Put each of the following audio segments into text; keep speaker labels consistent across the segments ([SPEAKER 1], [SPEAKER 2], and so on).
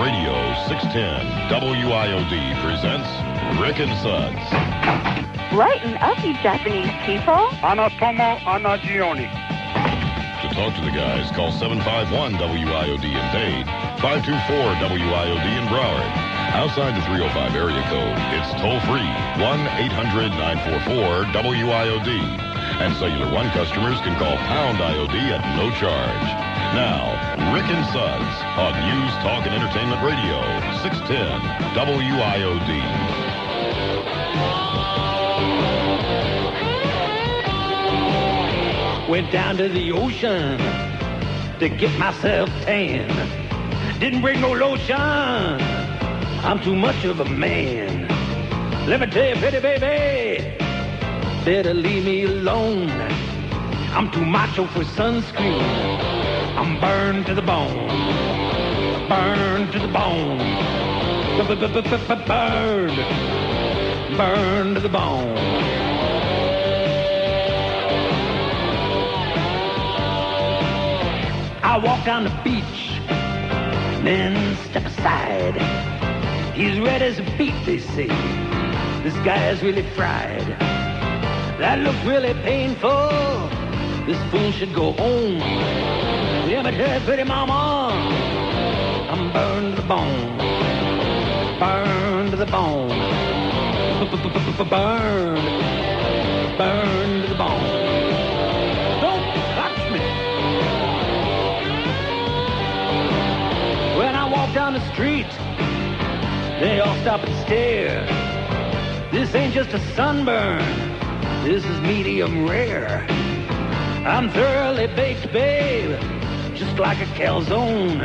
[SPEAKER 1] Radio 610 WIOD presents Rick and Suds.
[SPEAKER 2] Lighten up, you Japanese people.
[SPEAKER 3] Anatomo Anagioni.
[SPEAKER 1] To talk to the guys, call 751-WIOD in Dade, 524-WIOD in Broward. Outside the 305 area code, it's toll-free, 1-800-944-WIOD. And Cellular One customers can call pound IOD at no charge. Now, Rick and Suds on News, Talk, and Entertainment Radio, 610 WIOD.
[SPEAKER 4] Went down to the ocean to get myself tan. Didn't bring no lotion. I'm too much of a man. Let me tell you, pretty baby, better leave me alone. I'm too macho for sunscreen. I'm burned to the bone. Burned to the bone. Burned. Burned to the bone. I walk down the beach, then step aside. He's red as a beet, they say. This guy is really fried. That looks really painful. This fool should go home. Yeah, but hey, pretty mama, I'm burned to the bone. Burned to the bone. Burned. Burned to the bone. Don't touch me. When I walk down the street, they all stop and stare. This ain't just a sunburn. This is medium rare. I'm thoroughly baked, babe, just like a calzone.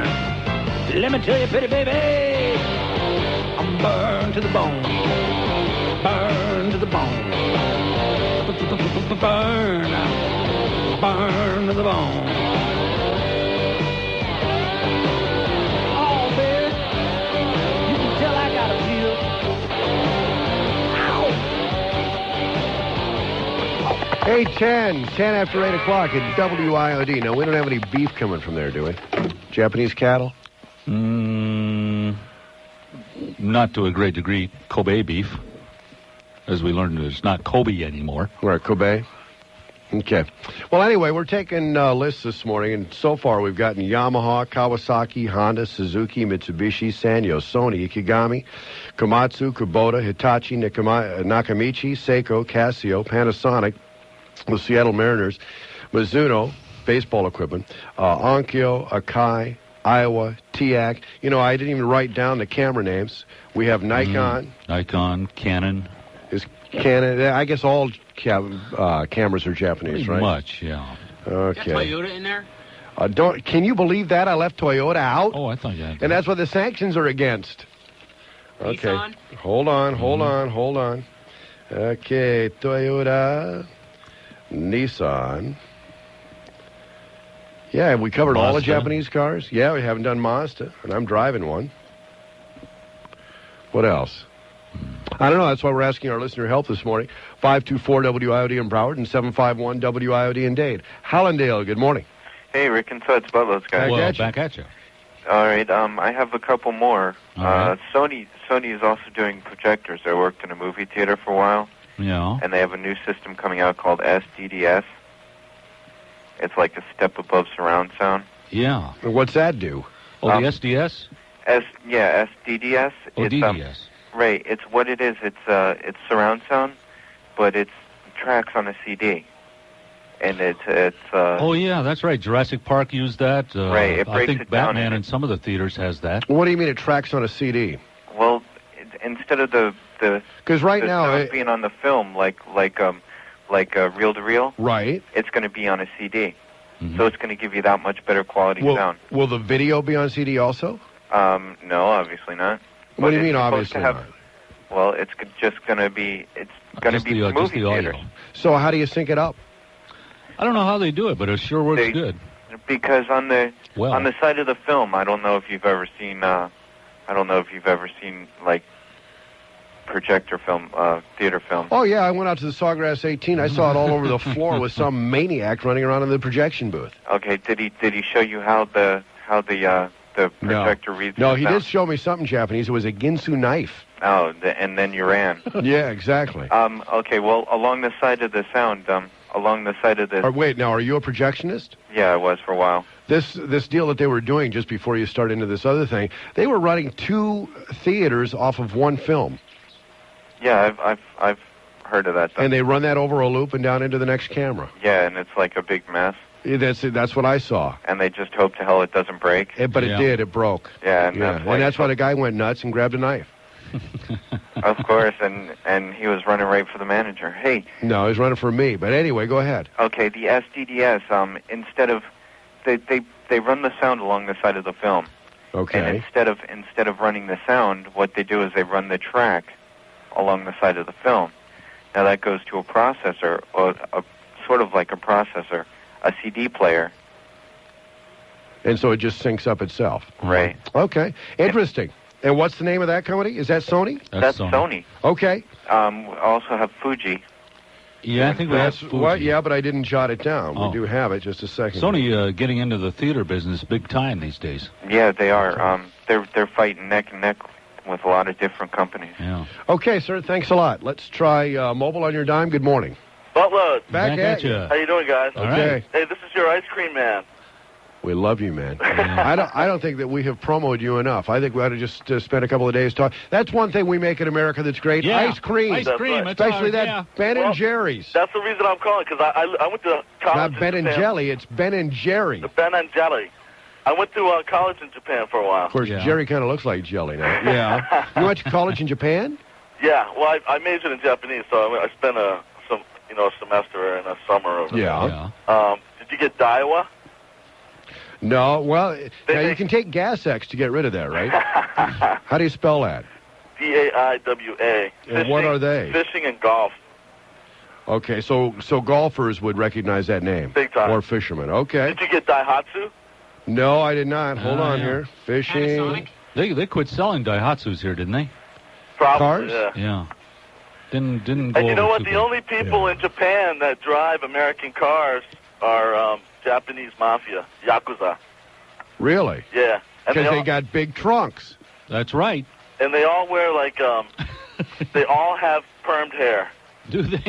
[SPEAKER 4] Let me tell you, pretty baby, I'm burned to the bone. Burned to the bone. Burn. Burned to the bone. Oh, babe, you can tell I got a feel. Ow!
[SPEAKER 5] 8:10, 10 after 8 o'clock at WIOD. Now, we don't have any beef coming from there, do we? Japanese cattle?
[SPEAKER 6] Not to a great degree. Kobe beef. As we learned, it's not Kobe anymore.
[SPEAKER 5] Right, Kobe. Okay. Well, anyway, we're taking lists this morning, and so far we've gotten Yamaha, Kawasaki, Honda, Suzuki, Mitsubishi, Sanyo, Sony, Ikegami, Komatsu, Kubota, Hitachi, Nakamichi, Seiko, Casio, Panasonic, the Seattle Mariners, Mizuno, baseball equipment, Onkyo, Akai, Iowa, TIAC. You know, I didn't even write down the camera names. We have Nikon.
[SPEAKER 6] Nikon, Canon.
[SPEAKER 5] Is Canon. I guess all cameras are Japanese,
[SPEAKER 6] Pretty
[SPEAKER 5] right?
[SPEAKER 6] much, yeah.
[SPEAKER 5] Okay.
[SPEAKER 7] Got Toyota in there?
[SPEAKER 5] Can you believe that? I left Toyota out?
[SPEAKER 6] Oh, I thought you had that.
[SPEAKER 5] And that's what the sanctions are against. Okay.
[SPEAKER 7] Nissan?
[SPEAKER 5] Hold on. Okay, Toyota, Nissan. Yeah, have we covered all the
[SPEAKER 6] Mazda.
[SPEAKER 5] Japanese cars? Yeah, we haven't done Mazda, and I'm driving one. What else? I don't know. That's why we're asking our listener help this morning. 524-WIOD in Broward and 751-WIOD in Dade. Hallandale, good morning.
[SPEAKER 8] Hey, Rick and Suds, Butler's guys.
[SPEAKER 6] Well, back at you.
[SPEAKER 8] All right, I have a couple more.
[SPEAKER 6] All right.
[SPEAKER 8] Sony is also doing projectors. I worked in a movie theater for a while,
[SPEAKER 6] Yeah.
[SPEAKER 8] and they have a new system coming out called SDDS. It's like a step above surround sound.
[SPEAKER 6] Yeah.
[SPEAKER 5] And what's that do?
[SPEAKER 6] Oh, the SDS?
[SPEAKER 8] SDDS.
[SPEAKER 6] Oh,
[SPEAKER 8] It's,
[SPEAKER 6] DDS.
[SPEAKER 8] right, it's what it is. It's surround sound, but it's tracks on a CD. And it's
[SPEAKER 6] Oh, yeah, that's right. Jurassic Park used that.
[SPEAKER 8] Right, it
[SPEAKER 6] I
[SPEAKER 8] breaks
[SPEAKER 6] think
[SPEAKER 8] it down
[SPEAKER 6] Batman
[SPEAKER 8] into-
[SPEAKER 6] in some of the theaters has that.
[SPEAKER 5] What do you mean it tracks on a CD?
[SPEAKER 8] well, instead of the
[SPEAKER 5] Because right
[SPEAKER 8] the
[SPEAKER 5] now,
[SPEAKER 8] sound being on the film like reel to reel,
[SPEAKER 5] right.
[SPEAKER 8] it's going to be on a CD.
[SPEAKER 6] Mhm.
[SPEAKER 8] So it's going to give you that much better quality sound.
[SPEAKER 5] Will the video be on CD also?
[SPEAKER 8] No, obviously not.
[SPEAKER 5] What do you
[SPEAKER 8] But
[SPEAKER 5] mean,
[SPEAKER 8] it's supposed
[SPEAKER 5] obviously
[SPEAKER 8] to have-
[SPEAKER 5] not?
[SPEAKER 8] Well, it's just going to be
[SPEAKER 6] Just
[SPEAKER 8] for
[SPEAKER 6] just
[SPEAKER 8] movie
[SPEAKER 6] the
[SPEAKER 8] theaters.
[SPEAKER 6] audio.
[SPEAKER 5] So how do you sync it up?
[SPEAKER 6] I don't know how they do it, but it sure works
[SPEAKER 8] They-
[SPEAKER 6] good.
[SPEAKER 8] Because on the
[SPEAKER 6] Well.
[SPEAKER 8] on the side of the film, I don't know if you've ever seen like projector film, theater film.
[SPEAKER 5] Oh, yeah, I went out to the Sawgrass 18. I saw it all over the floor with some maniac running around in the projection booth.
[SPEAKER 8] Okay, did he show you how the the projector reads
[SPEAKER 5] No,
[SPEAKER 8] the
[SPEAKER 5] he
[SPEAKER 8] sound?
[SPEAKER 5] did show me something Japanese. It was a Ginsu knife.
[SPEAKER 8] Oh, and then you ran.
[SPEAKER 5] Yeah, exactly.
[SPEAKER 8] Okay, well, along the side of the sound, along the side of the...
[SPEAKER 5] Wait, now, are you a projectionist?
[SPEAKER 8] Yeah, I was for a while.
[SPEAKER 5] This deal that they were doing just before you start into this other thing, they were running 2 theaters off of one film.
[SPEAKER 8] Yeah, I've heard of that.
[SPEAKER 5] And they run that over a loop and down into the next camera.
[SPEAKER 8] Yeah, and it's like a big mess.
[SPEAKER 5] Yeah, that's what I saw.
[SPEAKER 8] And they just hope to hell it doesn't break.
[SPEAKER 5] But it did. It broke.
[SPEAKER 8] Yeah, and
[SPEAKER 5] that's why the guy went nuts and grabbed a knife.
[SPEAKER 8] Of course, and he was running right for the manager. Hey.
[SPEAKER 5] No, he was running for me. But anyway, go ahead.
[SPEAKER 8] Okay, the SDDS, instead of they run the sound along the side of the film.
[SPEAKER 5] Okay.
[SPEAKER 8] And instead of running the sound, what they do is they run the track along the side of the film. Now that goes to a processor, or sort of like a processor, a CD player.
[SPEAKER 5] And so it just syncs up itself.
[SPEAKER 8] Right.
[SPEAKER 5] Okay. Interesting. And what's the name of that company? Is that Sony?
[SPEAKER 8] That's Sony.
[SPEAKER 5] Okay.
[SPEAKER 8] We also have Fuji.
[SPEAKER 6] Yeah, I think we have Fuji.
[SPEAKER 5] Well, yeah, but I didn't jot it down.
[SPEAKER 6] Oh.
[SPEAKER 5] We do have it. Just a second.
[SPEAKER 6] Sony getting into the theater business big time these days.
[SPEAKER 8] Yeah, they are. They're fighting neck and neck with a lot of different companies.
[SPEAKER 6] Yeah.
[SPEAKER 5] Okay, sir. Thanks a lot. Let's try mobile on your dime. Good morning.
[SPEAKER 7] Buttload.
[SPEAKER 5] Back at you.
[SPEAKER 7] How you doing, guys?
[SPEAKER 5] Okay.
[SPEAKER 6] Right.
[SPEAKER 7] Hey, this is your ice cream man.
[SPEAKER 5] We love you, man. I don't think that we have promoted you enough. I think we ought to just spend a couple of days talking. That's one thing we make in America that's great.
[SPEAKER 6] Yeah.
[SPEAKER 5] Ice cream.
[SPEAKER 6] Ice cream.
[SPEAKER 7] Right.
[SPEAKER 5] Especially that
[SPEAKER 6] yeah.
[SPEAKER 5] Ben and Jerry's.
[SPEAKER 7] That's the reason I'm calling, because I went to college
[SPEAKER 5] Not Ben
[SPEAKER 7] in
[SPEAKER 5] and
[SPEAKER 7] Japan.
[SPEAKER 5] Jelly. It's Ben and Jerry.
[SPEAKER 7] The Ben and Jelly. I went to college in Japan for a while.
[SPEAKER 5] Of course,
[SPEAKER 6] Yeah.
[SPEAKER 5] Jerry kind of looks like jelly now. Yeah. You went to college in Japan?
[SPEAKER 7] Yeah, well, I majored in Japanese, so I spent a semester and a summer over
[SPEAKER 5] Yeah.
[SPEAKER 7] there. Did you get Daiwa?
[SPEAKER 5] No. Well, now you can take Gas X to get rid of that, right? How do you spell that?
[SPEAKER 7] Daiwa.
[SPEAKER 5] And what are they?
[SPEAKER 7] Fishing and golf.
[SPEAKER 5] Okay, so golfers would recognize that name.
[SPEAKER 7] Big time.
[SPEAKER 5] Or fishermen. Okay.
[SPEAKER 7] Did you get Daihatsu?
[SPEAKER 5] No, I did not. Hold on
[SPEAKER 6] yeah.
[SPEAKER 5] here. Fishing.
[SPEAKER 6] They quit selling Daihatsus here, didn't they?
[SPEAKER 7] Probably,
[SPEAKER 5] Cars?
[SPEAKER 7] yeah.
[SPEAKER 6] Yeah. Didn't go
[SPEAKER 7] And you know
[SPEAKER 6] over
[SPEAKER 7] what?
[SPEAKER 6] too
[SPEAKER 7] The
[SPEAKER 6] good.
[SPEAKER 7] only people in Japan that drive American cars are Japanese mafia, Yakuza.
[SPEAKER 5] Really?
[SPEAKER 7] Yeah. And
[SPEAKER 5] Because they
[SPEAKER 7] all-
[SPEAKER 5] got big trunks.
[SPEAKER 6] That's right.
[SPEAKER 7] And they all wear, like, they all have permed hair.
[SPEAKER 6] Do they?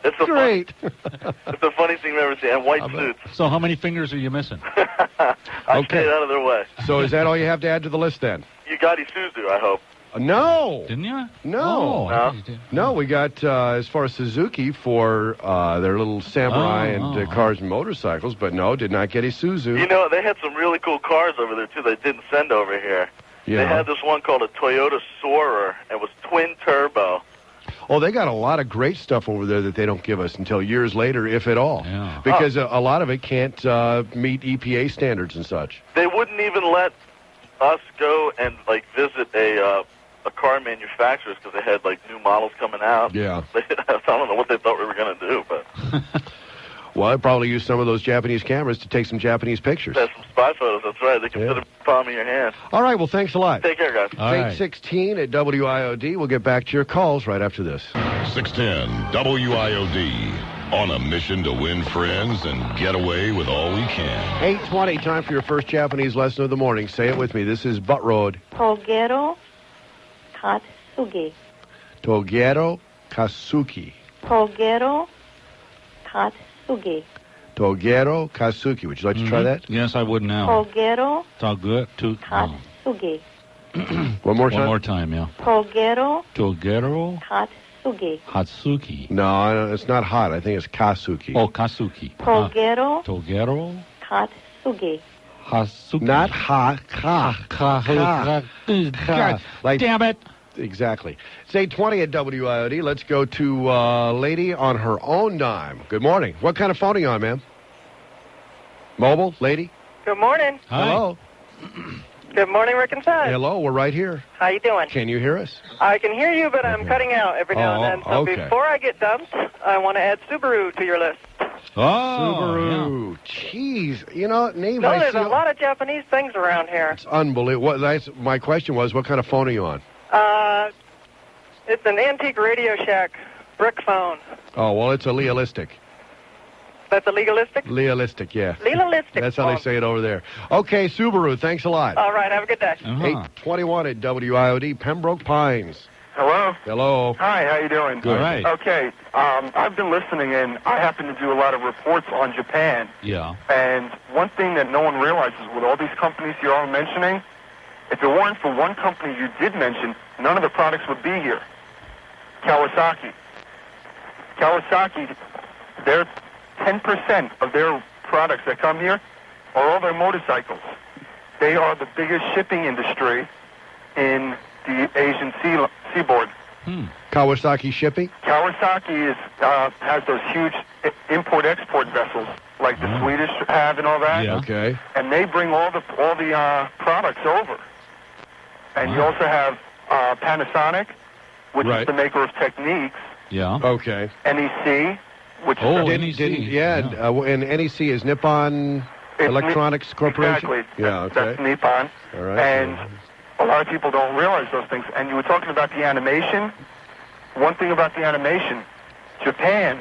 [SPEAKER 7] It's a
[SPEAKER 5] Great.
[SPEAKER 7] It's the funniest thing I've ever seen. And white suits.
[SPEAKER 6] So how many fingers are you missing?
[SPEAKER 7] I
[SPEAKER 5] Okay.
[SPEAKER 7] stayed out of their way.
[SPEAKER 5] So is that all you have to add to the list then?
[SPEAKER 7] You got Isuzu, I hope.
[SPEAKER 5] No.
[SPEAKER 6] Didn't you?
[SPEAKER 5] No.
[SPEAKER 6] Oh, I thought you did.
[SPEAKER 5] No, we got, as far as Suzuki, for their little Samurai and cars and motorcycles, but no, did not get Isuzu.
[SPEAKER 7] You know, they had some really cool cars over there, too, they didn't send over here.
[SPEAKER 5] Yeah.
[SPEAKER 7] They had this one called a Toyota Soarer. It was twin turbo.
[SPEAKER 5] Oh, they got a lot of great stuff over there that they don't give us until years later, if at all.
[SPEAKER 6] Yeah.
[SPEAKER 5] Because a lot of it can't meet EPA standards and such.
[SPEAKER 7] They wouldn't even let us go and, like, visit a car manufacturers because they had, like, new models coming out.
[SPEAKER 5] Yeah.
[SPEAKER 7] I don't know what they thought we were going to do, but
[SPEAKER 5] Well, I'd probably use some of those Japanese cameras to take some Japanese pictures.
[SPEAKER 7] that's some spy photos. That's right. They can fit a palm in your hand.
[SPEAKER 5] All right, well, thanks a lot.
[SPEAKER 7] Take care, guys.
[SPEAKER 6] All right.
[SPEAKER 5] 816 at WIOD. We'll get back to your calls right after this.
[SPEAKER 1] 610 WIOD. On a mission to win friends and get away with all we can.
[SPEAKER 5] 820, time for your first Japanese lesson of the morning. Say it with me. This is Butt Road.
[SPEAKER 2] Togero Katsugi.
[SPEAKER 5] Togero Kasuki.
[SPEAKER 2] Togero Katsugi.
[SPEAKER 5] Togero Kasuki. Would you like to try that?
[SPEAKER 6] Yes, I would now.
[SPEAKER 2] Togero
[SPEAKER 6] It's all good.
[SPEAKER 2] Katsugi.
[SPEAKER 5] One more time?
[SPEAKER 6] One more time, yeah.
[SPEAKER 2] Togero
[SPEAKER 6] Togero
[SPEAKER 2] Katsugi.
[SPEAKER 6] Hatsuki.
[SPEAKER 5] No, it's not hot. I think it's Kasuki.
[SPEAKER 6] Oh, Kasuki.
[SPEAKER 2] Togero
[SPEAKER 6] Togero
[SPEAKER 2] Katsugi.
[SPEAKER 6] Hatsuki.
[SPEAKER 5] Not hot. Like,
[SPEAKER 6] Damn it.
[SPEAKER 5] exactly. It's 820 at WIOD. Let's go to lady on her own dime. Good morning. What kind of phone are you on, ma'am? Mobile, lady?
[SPEAKER 9] Good morning.
[SPEAKER 6] Hi.
[SPEAKER 5] Hello?
[SPEAKER 9] Good morning, Rick and Suds.
[SPEAKER 5] Hello, we're right here.
[SPEAKER 9] How you doing?
[SPEAKER 5] Can you hear us?
[SPEAKER 9] I can hear you, but I'm cutting out every now and then. So
[SPEAKER 5] okay.
[SPEAKER 9] before I get dumped, I want to add Subaru to your list.
[SPEAKER 6] Oh,
[SPEAKER 5] Subaru. Jeez. You know, Nave,
[SPEAKER 9] No,
[SPEAKER 5] I
[SPEAKER 9] there's
[SPEAKER 5] see
[SPEAKER 9] a lot of Japanese things around here.
[SPEAKER 5] It's unbelievable. My question was, what kind of phone are you on?
[SPEAKER 9] It's an antique Radio Shack brick phone.
[SPEAKER 5] Oh, well, it's a realistic.
[SPEAKER 9] That's a legalistic?
[SPEAKER 5] Legalistic, yeah.
[SPEAKER 9] Legalistic.
[SPEAKER 5] That's how they say it over there. Okay, Subaru, thanks a lot.
[SPEAKER 9] All right, have a good day.
[SPEAKER 5] 821 at WIOD, Pembroke Pines.
[SPEAKER 3] Hello?
[SPEAKER 5] Hello.
[SPEAKER 3] Hi, how you doing?
[SPEAKER 6] Good. All right.
[SPEAKER 3] Okay, I've been listening, and I happen to do a lot of reports on Japan.
[SPEAKER 6] Yeah.
[SPEAKER 3] And one thing that no one realizes with all these companies you're all mentioning, if it weren't for one company you did mention, none of the products would be here. Kawasaki. Kawasaki, they're 10% of their products that come here are all their motorcycles. They are the biggest shipping industry in the Asian seaboard.
[SPEAKER 5] Kawasaki shipping?
[SPEAKER 3] Kawasaki has those huge import-export vessels like the Swedish have and all that.
[SPEAKER 6] Yeah.
[SPEAKER 5] Okay.
[SPEAKER 3] And they bring all the products over. And you also have Panasonic, which is the maker of Techniques.
[SPEAKER 6] Yeah.
[SPEAKER 5] Okay.
[SPEAKER 3] NEC, which
[SPEAKER 6] NEC.
[SPEAKER 5] And NEC is Nippon Electronics Corporation?
[SPEAKER 3] Exactly.
[SPEAKER 5] Yeah, okay.
[SPEAKER 3] That's Nippon.
[SPEAKER 5] All right.
[SPEAKER 3] And a lot of people don't realize those things. And you were talking about the animation. One thing about the animation, Japan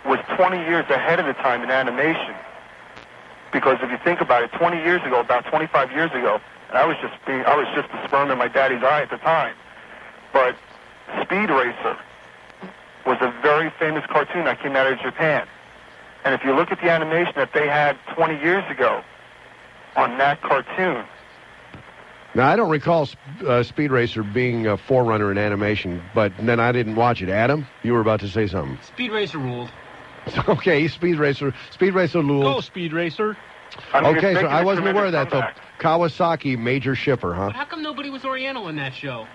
[SPEAKER 3] was 20 years ahead of the time in animation. Because if you think about it, 20 years ago, about 25 years ago, and I was just the sperm in my daddy's eye at the time. But Speed Racer was a very famous cartoon that came out of Japan. And if you look at the animation that they had 20 years ago on that cartoon.
[SPEAKER 5] Now, I don't recall Speed Racer being a forerunner in animation, but then I didn't watch it. Adam, you were about to say something.
[SPEAKER 10] Speed Racer ruled.
[SPEAKER 5] Okay, Speed Racer ruled.
[SPEAKER 6] Go, Speed Racer.
[SPEAKER 5] Okay, so I wasn't aware of that, though. Kawasaki, major shipper, huh?
[SPEAKER 10] But how come nobody was Oriental in that show?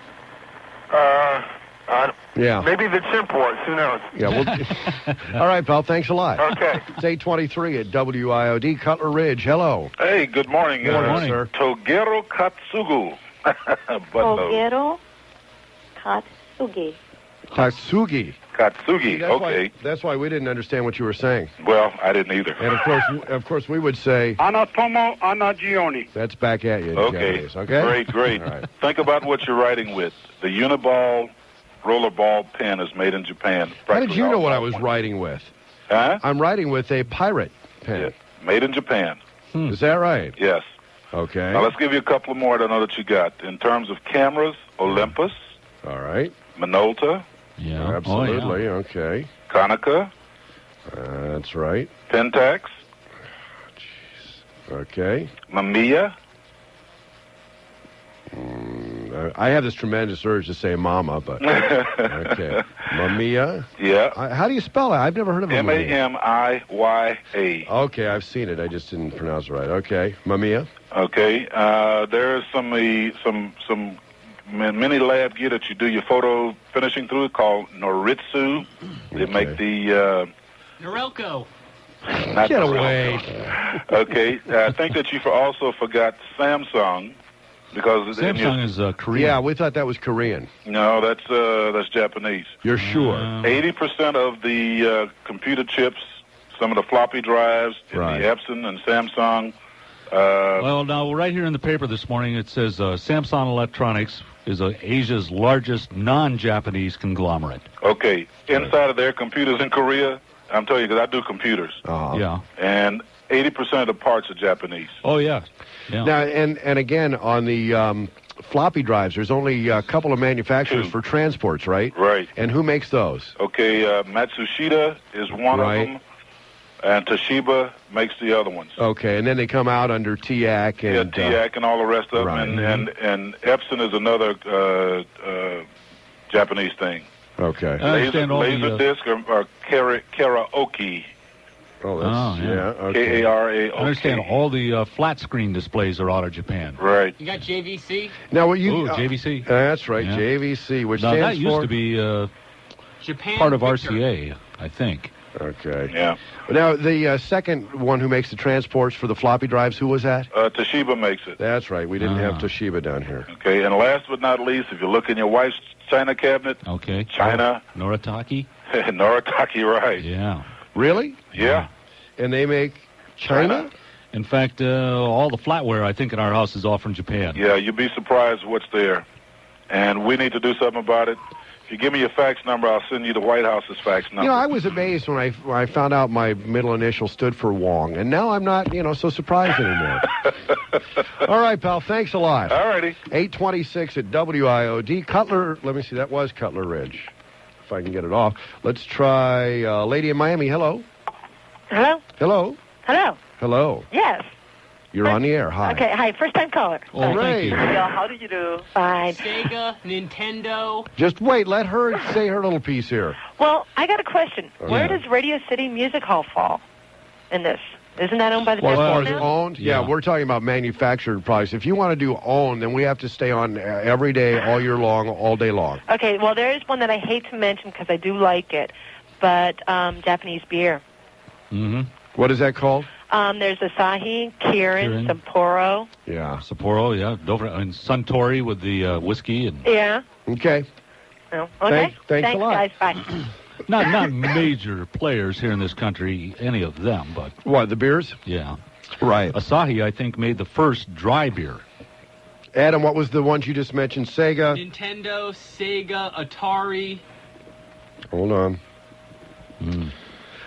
[SPEAKER 5] Yeah.
[SPEAKER 3] Maybe the chimp was. Who knows?
[SPEAKER 5] Yeah. Well, all right, pal. Thanks a lot.
[SPEAKER 3] Okay.
[SPEAKER 5] It's 823 at WIOD, Cutler Ridge. Hello.
[SPEAKER 11] Hey, good morning.
[SPEAKER 5] Good morning, sir.
[SPEAKER 11] Togero Katsugu.
[SPEAKER 2] Togero Katsugi.
[SPEAKER 5] Katsugi.
[SPEAKER 11] Katsugi. Okay.
[SPEAKER 5] That's why we didn't understand what you were saying.
[SPEAKER 11] Well, I didn't either.
[SPEAKER 5] And of course, we would say
[SPEAKER 3] Anatomo Anagioni.
[SPEAKER 5] That's back at you. In
[SPEAKER 11] Okay.
[SPEAKER 5] Japanese, okay.
[SPEAKER 11] Great.
[SPEAKER 5] All right.
[SPEAKER 11] Think about what you're writing with. The Uniball rollerball pen is made in Japan.
[SPEAKER 5] How did you know what I was writing with?
[SPEAKER 11] Huh?
[SPEAKER 5] I'm writing with a pirate pen.
[SPEAKER 11] Yeah. Made in Japan.
[SPEAKER 5] Is that right?
[SPEAKER 11] Yes.
[SPEAKER 5] Okay.
[SPEAKER 11] Now let's give you a couple more that I know that you got. In terms of cameras, Olympus.
[SPEAKER 5] All right.
[SPEAKER 11] Minolta.
[SPEAKER 6] Yeah.
[SPEAKER 5] Absolutely. Okay.
[SPEAKER 11] Konica.
[SPEAKER 5] That's right.
[SPEAKER 11] Pentax.
[SPEAKER 5] Okay.
[SPEAKER 11] Mamiya.
[SPEAKER 5] I have this tremendous urge to say mama, but okay. Mamiya.
[SPEAKER 11] Yeah.
[SPEAKER 5] How do you spell it? I've never heard of it.
[SPEAKER 11] Mamiya.
[SPEAKER 5] Okay, I've seen it. I just didn't pronounce it right. Okay. Mamiya.
[SPEAKER 11] Okay. There's some mini lab gear that you do your photo finishing through called Noritsu. They make the
[SPEAKER 10] Norelco.
[SPEAKER 5] Get away.
[SPEAKER 11] Okay. I think that you also forgot Samsung. Because
[SPEAKER 6] Samsung is Korean.
[SPEAKER 5] Yeah, we thought that was Korean.
[SPEAKER 11] No, that's Japanese.
[SPEAKER 5] You're sure?
[SPEAKER 11] 80% of the computer chips, some of the floppy drives, in the Epson and Samsung.
[SPEAKER 6] Well, now, right here in the paper this morning, it says Samsung Electronics is Asia's largest non-Japanese conglomerate.
[SPEAKER 11] Okay. Inside of their computers in Korea, I'm telling you, because I do computers.
[SPEAKER 6] Yeah.
[SPEAKER 11] And 80% of the parts are Japanese.
[SPEAKER 6] Oh, yeah.
[SPEAKER 5] Now, and again, on the floppy drives, there's only a couple of manufacturers for transports, right?
[SPEAKER 11] Right.
[SPEAKER 5] And who makes those?
[SPEAKER 11] Okay, Matsushita is one of them, and Toshiba makes the other ones.
[SPEAKER 5] Okay, and then they come out under TIAC and...
[SPEAKER 11] TIAC and all the rest of them, and Epson is another Japanese thing.
[SPEAKER 5] Okay.
[SPEAKER 11] Laserdisc or karaoke.
[SPEAKER 5] Oh, that's,
[SPEAKER 11] okay. Karaoke.
[SPEAKER 6] I understand all the flat screen displays are out of Japan.
[SPEAKER 11] Right.
[SPEAKER 10] You got JVC?
[SPEAKER 5] Now, what you...
[SPEAKER 6] JVC.
[SPEAKER 5] That's right, JVC, which
[SPEAKER 6] now,
[SPEAKER 5] stands
[SPEAKER 6] that used to be
[SPEAKER 10] Japan
[SPEAKER 6] part of
[SPEAKER 10] Victor.
[SPEAKER 6] RCA, I think.
[SPEAKER 5] Okay.
[SPEAKER 11] Yeah.
[SPEAKER 5] Now, the second one who makes the transports for the floppy drives, who was that?
[SPEAKER 11] Toshiba makes it.
[SPEAKER 5] That's right. We didn't have Toshiba down here.
[SPEAKER 11] Okay, and last but not least, if you look in your wife's China cabinet...
[SPEAKER 6] Okay.
[SPEAKER 11] China.
[SPEAKER 6] Noritake?
[SPEAKER 11] Noritake, right.
[SPEAKER 6] Yeah.
[SPEAKER 5] Really?
[SPEAKER 11] Yeah.
[SPEAKER 5] And they make China?
[SPEAKER 6] In fact, all the flatware, I think, in our house is all from Japan.
[SPEAKER 11] Yeah, you'd be surprised what's there. And we need to do something about it. If you give me your fax number, I'll send you the White House's fax number.
[SPEAKER 5] You know, I was amazed when I found out my middle initial stood for Wong, and now I'm not, so surprised anymore. All right, pal. Thanks a lot.
[SPEAKER 11] All righty.
[SPEAKER 5] 826 at WIOD. Cutler, let me see. That was Cutler Ridge. If I can get it off. Let's try lady in Miami. Hello.
[SPEAKER 12] Hello?
[SPEAKER 5] Hello.
[SPEAKER 12] Hello?
[SPEAKER 5] Hello.
[SPEAKER 12] Yes.
[SPEAKER 5] You're on the air. Hi.
[SPEAKER 12] Okay, hi. First-time caller.
[SPEAKER 6] Oh, thank you.
[SPEAKER 9] Yeah, how do you do?
[SPEAKER 12] Fine.
[SPEAKER 10] Sega, Nintendo.
[SPEAKER 5] Just wait. Let her say her little piece here.
[SPEAKER 12] Well, I got a question.
[SPEAKER 5] Okay.
[SPEAKER 12] Where does Radio City Music Hall fall in this? Isn't that owned by the
[SPEAKER 5] Well, as far
[SPEAKER 12] Festival
[SPEAKER 5] as
[SPEAKER 12] now?
[SPEAKER 5] owned, yeah, we're talking about manufactured products. If you want to do own, then we have to stay on every day, all year long, all day long.
[SPEAKER 12] Okay, well, there is one that I hate to mention because I do like it, but Japanese beer.
[SPEAKER 6] Mm-hmm.
[SPEAKER 5] What is that called?
[SPEAKER 12] There's Asahi, Kirin, Sapporo.
[SPEAKER 5] Yeah.
[SPEAKER 6] Sapporo, yeah. And Suntory with the whiskey. And
[SPEAKER 12] Yeah.
[SPEAKER 5] Okay.
[SPEAKER 12] Oh, okay.
[SPEAKER 5] Thanks a lot.
[SPEAKER 12] Guys. Bye.
[SPEAKER 6] not major players here in this country, any of them, but...
[SPEAKER 5] What, the beers?
[SPEAKER 6] Yeah.
[SPEAKER 5] Right.
[SPEAKER 6] Asahi, I think, made the first dry beer.
[SPEAKER 5] Adam, what was the ones you just mentioned? Sega?
[SPEAKER 10] Nintendo, Sega, Atari.
[SPEAKER 5] Hold on.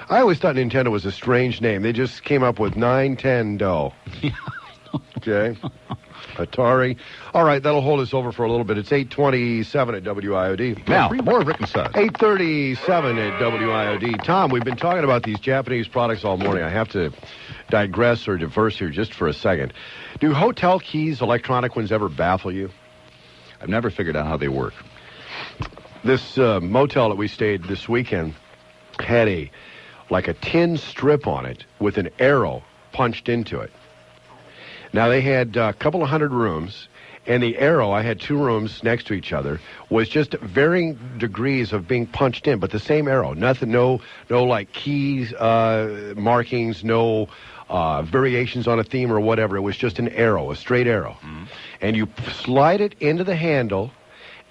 [SPEAKER 5] I always thought Nintendo was a strange name. They just came up with Nintendo. Okay. Atari. All right, that'll hold us over for a little bit. It's 8:27 at WIOD.
[SPEAKER 13] Now, more Rick and Suds.
[SPEAKER 5] 8:37 at WIOD. Tom, we've been talking about these Japanese products all morning. I have to digress or diverse here just for a second. Do hotel keys, electronic ones, ever baffle you?
[SPEAKER 13] I've never figured out how they work.
[SPEAKER 5] This motel that we stayed this weekend had a tin strip on it with an arrow punched into it. Now, they had a couple of hundred rooms, and the arrow, I had two rooms next to each other, was just varying degrees of being punched in, but the same arrow. Nothing, no like keys, markings, no variations on a theme or whatever. It was just an arrow, a straight arrow. Mm-hmm. And you slide it into the handle,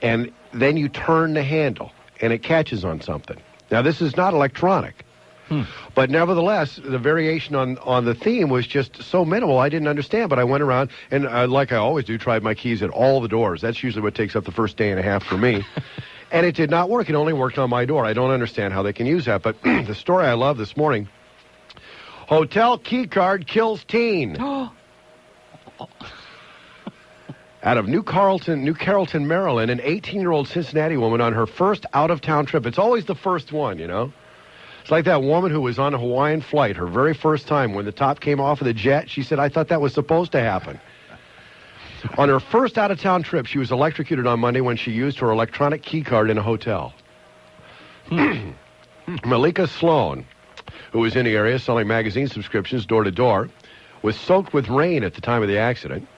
[SPEAKER 5] and then you turn the handle, and it catches on something. Now, this is not electronic. But nevertheless, the variation on the theme was just so minimal, I didn't understand. But I went around and, like I always do, tried my keys at all the doors. That's usually what takes up the first day and a half for me. And it did not work. It only worked on my door. I don't understand how they can use that. But the story I love this morning, hotel key card kills teen. Out of New Carrollton, Maryland, an 18-year-old Cincinnati woman on her first out-of-town trip. It's always the first one, It's like that woman who was on a Hawaiian flight, her very first time, when the top came off of the jet. She said, I thought that was supposed to happen. On her first out-of-town trip, she was electrocuted on Monday when she used her electronic key card in a hotel. Malika Sloan, who was in the area selling magazine subscriptions door to door, was soaked with rain at the time of the accident.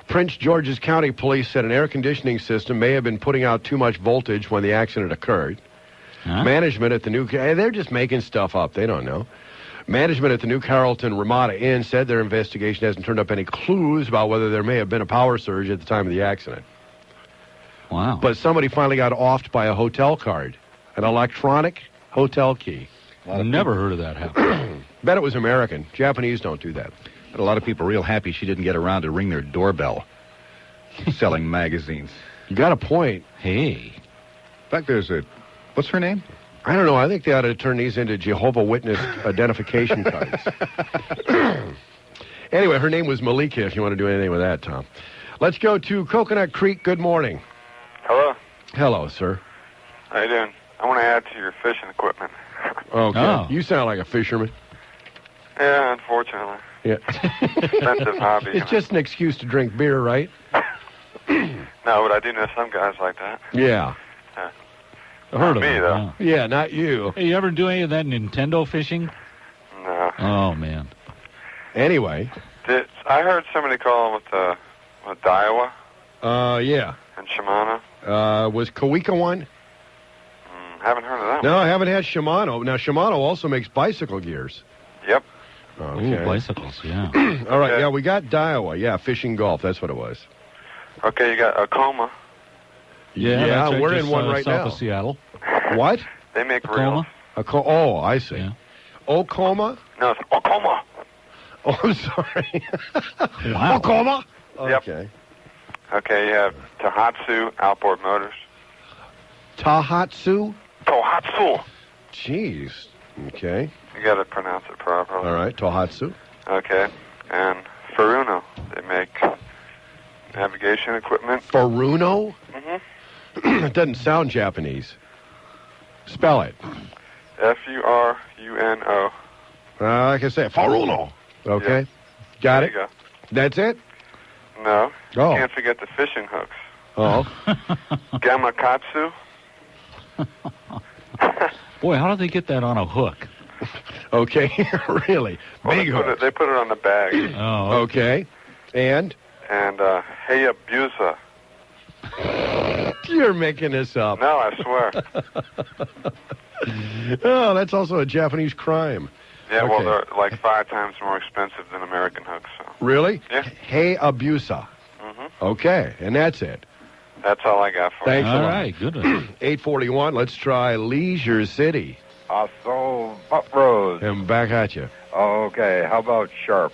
[SPEAKER 5] Prince George's County Police said an air conditioning system may have been putting out too much voltage when the accident occurred. Huh? Management at the they're just making stuff up. They don't know. Management at the New Carrollton Ramada Inn said their investigation hasn't turned up any clues about whether there may have been a power surge at the time of the accident.
[SPEAKER 6] Wow.
[SPEAKER 5] But somebody finally got offed by a hotel card, an electronic hotel key.
[SPEAKER 6] I've never heard of that happen.
[SPEAKER 5] Bet it was American. Japanese don't do that.
[SPEAKER 13] But a lot of people are real happy she didn't get around to ring their doorbell selling magazines.
[SPEAKER 5] You got a point.
[SPEAKER 6] Hey.
[SPEAKER 13] In fact, there's what's her name?
[SPEAKER 5] I don't know. I think they ought to turn these into Jehovah's Witness identification cards. Anyway, her name was Malika, if you want to do anything with that, Tom. Let's go to Coconut Creek. Good morning.
[SPEAKER 14] Hello.
[SPEAKER 5] Hello, sir.
[SPEAKER 14] How you doing? I want to add to your fishing equipment.
[SPEAKER 5] Okay. Oh. You sound like a fisherman.
[SPEAKER 14] Yeah, unfortunately.
[SPEAKER 5] Yeah.
[SPEAKER 14] Expensive hobby.
[SPEAKER 5] It's just an excuse to drink beer, right?
[SPEAKER 14] No, but I do know some guys like that.
[SPEAKER 5] Yeah.
[SPEAKER 6] I heard of
[SPEAKER 14] me,
[SPEAKER 6] it,
[SPEAKER 14] though.
[SPEAKER 5] Yeah, not you.
[SPEAKER 6] Hey, you ever do any of that Nintendo fishing?
[SPEAKER 14] No.
[SPEAKER 6] Oh, man.
[SPEAKER 5] Anyway.
[SPEAKER 14] I heard somebody call with Daiwa.
[SPEAKER 5] Yeah.
[SPEAKER 14] And Shimano.
[SPEAKER 5] Was Kawika one?
[SPEAKER 14] Haven't heard of that
[SPEAKER 5] No,
[SPEAKER 14] one.
[SPEAKER 5] I haven't had Shimano. Now, Shimano also makes bicycle gears.
[SPEAKER 14] Yep.
[SPEAKER 5] Okay.
[SPEAKER 6] Ooh, bicycles, yeah.
[SPEAKER 5] All right, yeah, we got Daiwa. Yeah, fishing golf. That's what it was.
[SPEAKER 14] Okay, you got Okoma.
[SPEAKER 5] Yeah,
[SPEAKER 6] that's
[SPEAKER 5] we're
[SPEAKER 6] just,
[SPEAKER 5] in one right
[SPEAKER 6] south
[SPEAKER 5] now.
[SPEAKER 6] of Seattle.
[SPEAKER 5] What?
[SPEAKER 14] They make reels.
[SPEAKER 5] Oh, I see.
[SPEAKER 6] Yeah.
[SPEAKER 5] Okoma?
[SPEAKER 14] No, it's Okoma.
[SPEAKER 5] Oh, I'm sorry.
[SPEAKER 6] Wow.
[SPEAKER 5] Okoma?
[SPEAKER 14] Yep.
[SPEAKER 5] Okay.
[SPEAKER 14] Okay, you have Tohatsu Outboard Motors.
[SPEAKER 5] Tahatsu?
[SPEAKER 14] Tohatsu.
[SPEAKER 5] Jeez. Okay.
[SPEAKER 14] You got to pronounce it properly.
[SPEAKER 5] All right, Tohatsu.
[SPEAKER 14] Okay. And Furuno. They make navigation equipment.
[SPEAKER 5] Furuno?
[SPEAKER 14] Mm-hmm.
[SPEAKER 5] It doesn't sound Japanese. Spell it.
[SPEAKER 14] Furuno.
[SPEAKER 5] Like I said, Furuno. Okay.
[SPEAKER 14] Yeah.
[SPEAKER 5] Got
[SPEAKER 14] there
[SPEAKER 5] it?
[SPEAKER 14] You go.
[SPEAKER 5] That's it?
[SPEAKER 14] No.
[SPEAKER 5] Oh.
[SPEAKER 14] Can't forget the fishing hooks.
[SPEAKER 5] Oh.
[SPEAKER 14] Gamakatsu.
[SPEAKER 6] Boy, how did they get that on a hook?
[SPEAKER 5] Okay, really.
[SPEAKER 14] Well,
[SPEAKER 5] Big hook.
[SPEAKER 14] they put it on the bag.
[SPEAKER 6] Oh,
[SPEAKER 5] okay. And?
[SPEAKER 14] And Hayabusa.
[SPEAKER 5] You're making this up.
[SPEAKER 14] No, I swear.
[SPEAKER 5] Oh, that's also a Japanese crime.
[SPEAKER 14] Yeah,
[SPEAKER 5] okay.
[SPEAKER 14] well, they're like 5 times more expensive than American hooks. So.
[SPEAKER 5] Really?
[SPEAKER 14] Yeah.
[SPEAKER 5] Hayabusa.
[SPEAKER 14] Mm-hmm.
[SPEAKER 5] Okay, and that's it.
[SPEAKER 14] That's all I got for
[SPEAKER 5] Thanks
[SPEAKER 14] you.
[SPEAKER 5] a lot.
[SPEAKER 6] All right, good one.
[SPEAKER 5] 841, let's try Leisure City.
[SPEAKER 15] So, Butt Rose.
[SPEAKER 5] And back at you.
[SPEAKER 15] Okay, how about Sharp?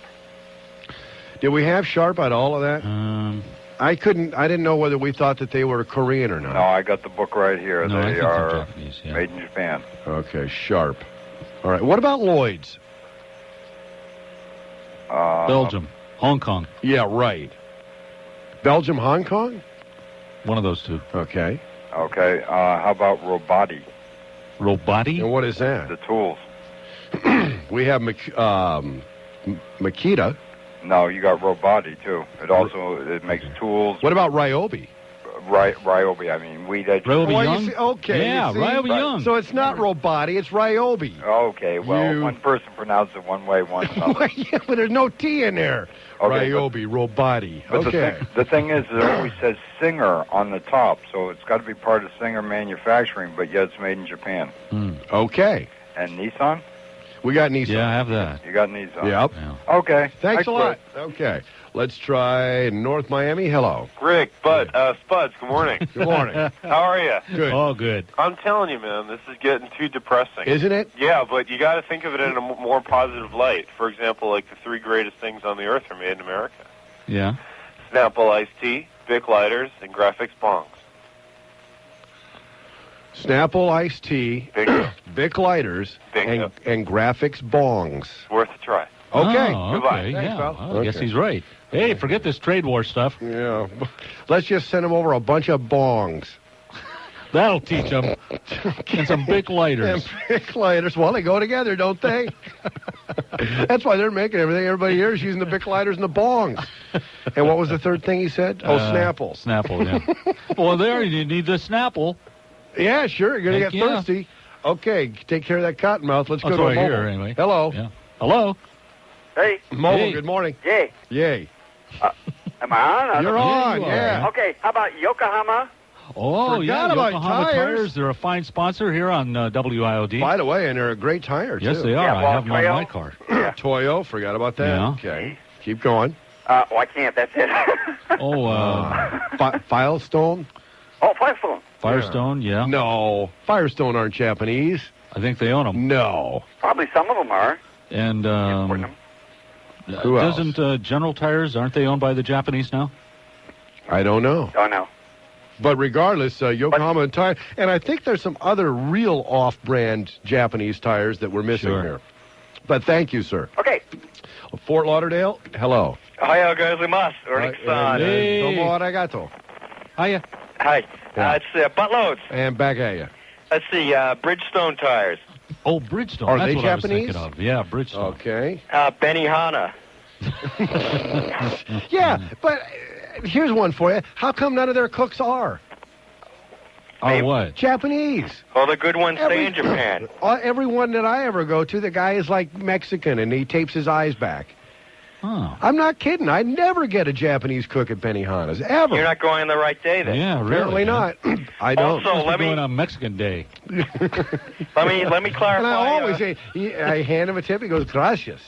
[SPEAKER 5] Did we have Sharp at all of that? I didn't know whether we thought that they were Korean or not.
[SPEAKER 15] No, I got the book right here.
[SPEAKER 6] No, I
[SPEAKER 15] they
[SPEAKER 6] think they're
[SPEAKER 15] are
[SPEAKER 6] Japanese, yeah.
[SPEAKER 15] made in Japan.
[SPEAKER 5] Okay, Sharp. All right, what about Lloyd's?
[SPEAKER 6] Belgium, Hong Kong.
[SPEAKER 5] Yeah, right. Belgium, Hong Kong?
[SPEAKER 6] One of those two.
[SPEAKER 5] Okay.
[SPEAKER 15] Okay, how about Robati?
[SPEAKER 6] Robati?
[SPEAKER 5] And what is that?
[SPEAKER 15] The tools.
[SPEAKER 5] We have Makita.
[SPEAKER 15] No, you got Robati, too. It makes tools.
[SPEAKER 5] What about Ryobi?
[SPEAKER 15] Ryobi, I mean, weed edge.
[SPEAKER 6] Ryobi Young?
[SPEAKER 5] You see, okay.
[SPEAKER 6] Yeah, Ryobi Young.
[SPEAKER 5] So it's not Robati, it's Ryobi.
[SPEAKER 15] Okay, well, one person pronounced it one way, one another.
[SPEAKER 5] Yeah, but there's no T in there.
[SPEAKER 15] Okay,
[SPEAKER 5] Ryobi, Robati.
[SPEAKER 15] But
[SPEAKER 5] Okay.
[SPEAKER 15] the thing is, it always says Singer on the top, so it's got to be part of Singer Manufacturing, but yet it's made in Japan.
[SPEAKER 5] Okay.
[SPEAKER 15] And Nissan?
[SPEAKER 5] We got Nissan.
[SPEAKER 6] Yeah, I have that.
[SPEAKER 15] You got Nissan.
[SPEAKER 5] Yep.
[SPEAKER 6] Yeah.
[SPEAKER 15] Okay.
[SPEAKER 5] Thanks
[SPEAKER 15] I
[SPEAKER 5] a lot. Okay. Let's try North Miami. Hello.
[SPEAKER 16] Rick, Bud, Spuds, good morning.
[SPEAKER 5] Good morning.
[SPEAKER 16] How are you?
[SPEAKER 5] Good.
[SPEAKER 6] Oh, good.
[SPEAKER 16] I'm telling you, man, this is getting too depressing.
[SPEAKER 5] Isn't it?
[SPEAKER 16] Yeah, but you got to think of it in a more positive light. For example, like the 3 greatest things on the earth are made in America.
[SPEAKER 6] Yeah.
[SPEAKER 16] Snapple iced tea, Bic lighters, and graphics bongs.
[SPEAKER 5] Snapple iced tea,
[SPEAKER 16] Bingo.
[SPEAKER 5] Bic lighters,
[SPEAKER 16] Bingo.
[SPEAKER 5] and graphics bongs.
[SPEAKER 16] Worth a try.
[SPEAKER 5] Okay.
[SPEAKER 6] Oh,
[SPEAKER 16] Goodbye.
[SPEAKER 6] okay.
[SPEAKER 5] Thanks,
[SPEAKER 6] Yeah.
[SPEAKER 5] pal.
[SPEAKER 6] Well, I guess
[SPEAKER 5] Okay.
[SPEAKER 6] he's right. Hey, forget this trade war stuff.
[SPEAKER 5] Yeah. Let's just send him over a bunch of bongs.
[SPEAKER 6] That'll teach them. And some big lighters.
[SPEAKER 5] And Bic lighters. Well, they go together, don't they? That's why they're making everything. Everybody here is using the Bic lighters and the bongs. And what was the third thing he said? Snapple.
[SPEAKER 6] Snapple, yeah. Well, there you need the Snapple.
[SPEAKER 5] Yeah, sure. You're going to
[SPEAKER 6] Heck
[SPEAKER 5] get
[SPEAKER 6] yeah.
[SPEAKER 5] thirsty. Okay, take care of that cottonmouth. Let's
[SPEAKER 6] That's
[SPEAKER 5] go to
[SPEAKER 6] right
[SPEAKER 5] Mobile.
[SPEAKER 6] here, anyway.
[SPEAKER 5] Hello.
[SPEAKER 6] Yeah. Hello.
[SPEAKER 17] Hey.
[SPEAKER 5] Mobile,
[SPEAKER 6] Hey.
[SPEAKER 5] good morning.
[SPEAKER 17] Yay.
[SPEAKER 5] Yay.
[SPEAKER 17] Am I on?
[SPEAKER 5] You're on,
[SPEAKER 6] you are,
[SPEAKER 5] yeah.
[SPEAKER 6] man.
[SPEAKER 17] Okay, how about Yokohama?
[SPEAKER 6] Oh,
[SPEAKER 5] Forgot
[SPEAKER 6] yeah.
[SPEAKER 5] about
[SPEAKER 6] Yokohama
[SPEAKER 5] tires.
[SPEAKER 6] They're a fine sponsor here on WIOD.
[SPEAKER 5] By the way, and they're a great tire,
[SPEAKER 6] Yes,
[SPEAKER 5] too.
[SPEAKER 6] they are.
[SPEAKER 17] Yeah,
[SPEAKER 6] I
[SPEAKER 17] well,
[SPEAKER 6] have them on
[SPEAKER 17] Toyo.
[SPEAKER 6] my car.
[SPEAKER 5] Toyo, forgot about that.
[SPEAKER 6] Yeah.
[SPEAKER 5] Okay. Keep going.
[SPEAKER 17] I can't. That's it.
[SPEAKER 6] Oh,
[SPEAKER 5] Filestone?
[SPEAKER 17] Oh, Firestone.
[SPEAKER 6] Firestone, yeah.
[SPEAKER 5] No. Firestone aren't Japanese.
[SPEAKER 6] I think they own them.
[SPEAKER 5] No.
[SPEAKER 17] Probably some of them are.
[SPEAKER 6] And
[SPEAKER 17] Importing them.
[SPEAKER 5] Who else?
[SPEAKER 6] doesn't General Tires, aren't they owned by the Japanese now?
[SPEAKER 5] I don't know.
[SPEAKER 17] Oh, no.
[SPEAKER 5] But regardless, Yokohama and tire, and I think there's some other real off-brand Japanese tires that we're missing
[SPEAKER 6] Sure.
[SPEAKER 5] here. But thank you, sir.
[SPEAKER 17] Okay.
[SPEAKER 5] Fort Lauderdale, hello.
[SPEAKER 18] Ohio gozaimasu.
[SPEAKER 5] Hey. Domo arigato.
[SPEAKER 6] Hiya.
[SPEAKER 18] Hi.
[SPEAKER 5] Yeah.
[SPEAKER 18] It's Buttloads.
[SPEAKER 5] And back at you.
[SPEAKER 18] Let's see, Bridgestone tires.
[SPEAKER 6] Oh, Bridgestone.
[SPEAKER 5] Are
[SPEAKER 6] That's
[SPEAKER 5] they
[SPEAKER 6] what
[SPEAKER 5] Japanese?
[SPEAKER 6] I was thinking of. Yeah, Bridgestone.
[SPEAKER 5] Okay.
[SPEAKER 18] Benihana.
[SPEAKER 5] Yeah, but here's one for you. How come none of their cooks are?
[SPEAKER 6] Oh, what?
[SPEAKER 5] Japanese.
[SPEAKER 18] All the good ones stay in Japan.
[SPEAKER 5] Everyone that I ever go to, the guy is like Mexican, and he tapes his eyes back.
[SPEAKER 6] Oh.
[SPEAKER 5] I'm not kidding. I never get a Japanese cook at Benihana's, ever.
[SPEAKER 18] You're not going on the right day then.
[SPEAKER 6] Yeah, really.
[SPEAKER 5] Apparently not. I don't.
[SPEAKER 18] Also,
[SPEAKER 6] Let me going on Mexican Day.
[SPEAKER 18] let me clarify.
[SPEAKER 5] And I always say, I hand him a tip. He goes, gracias.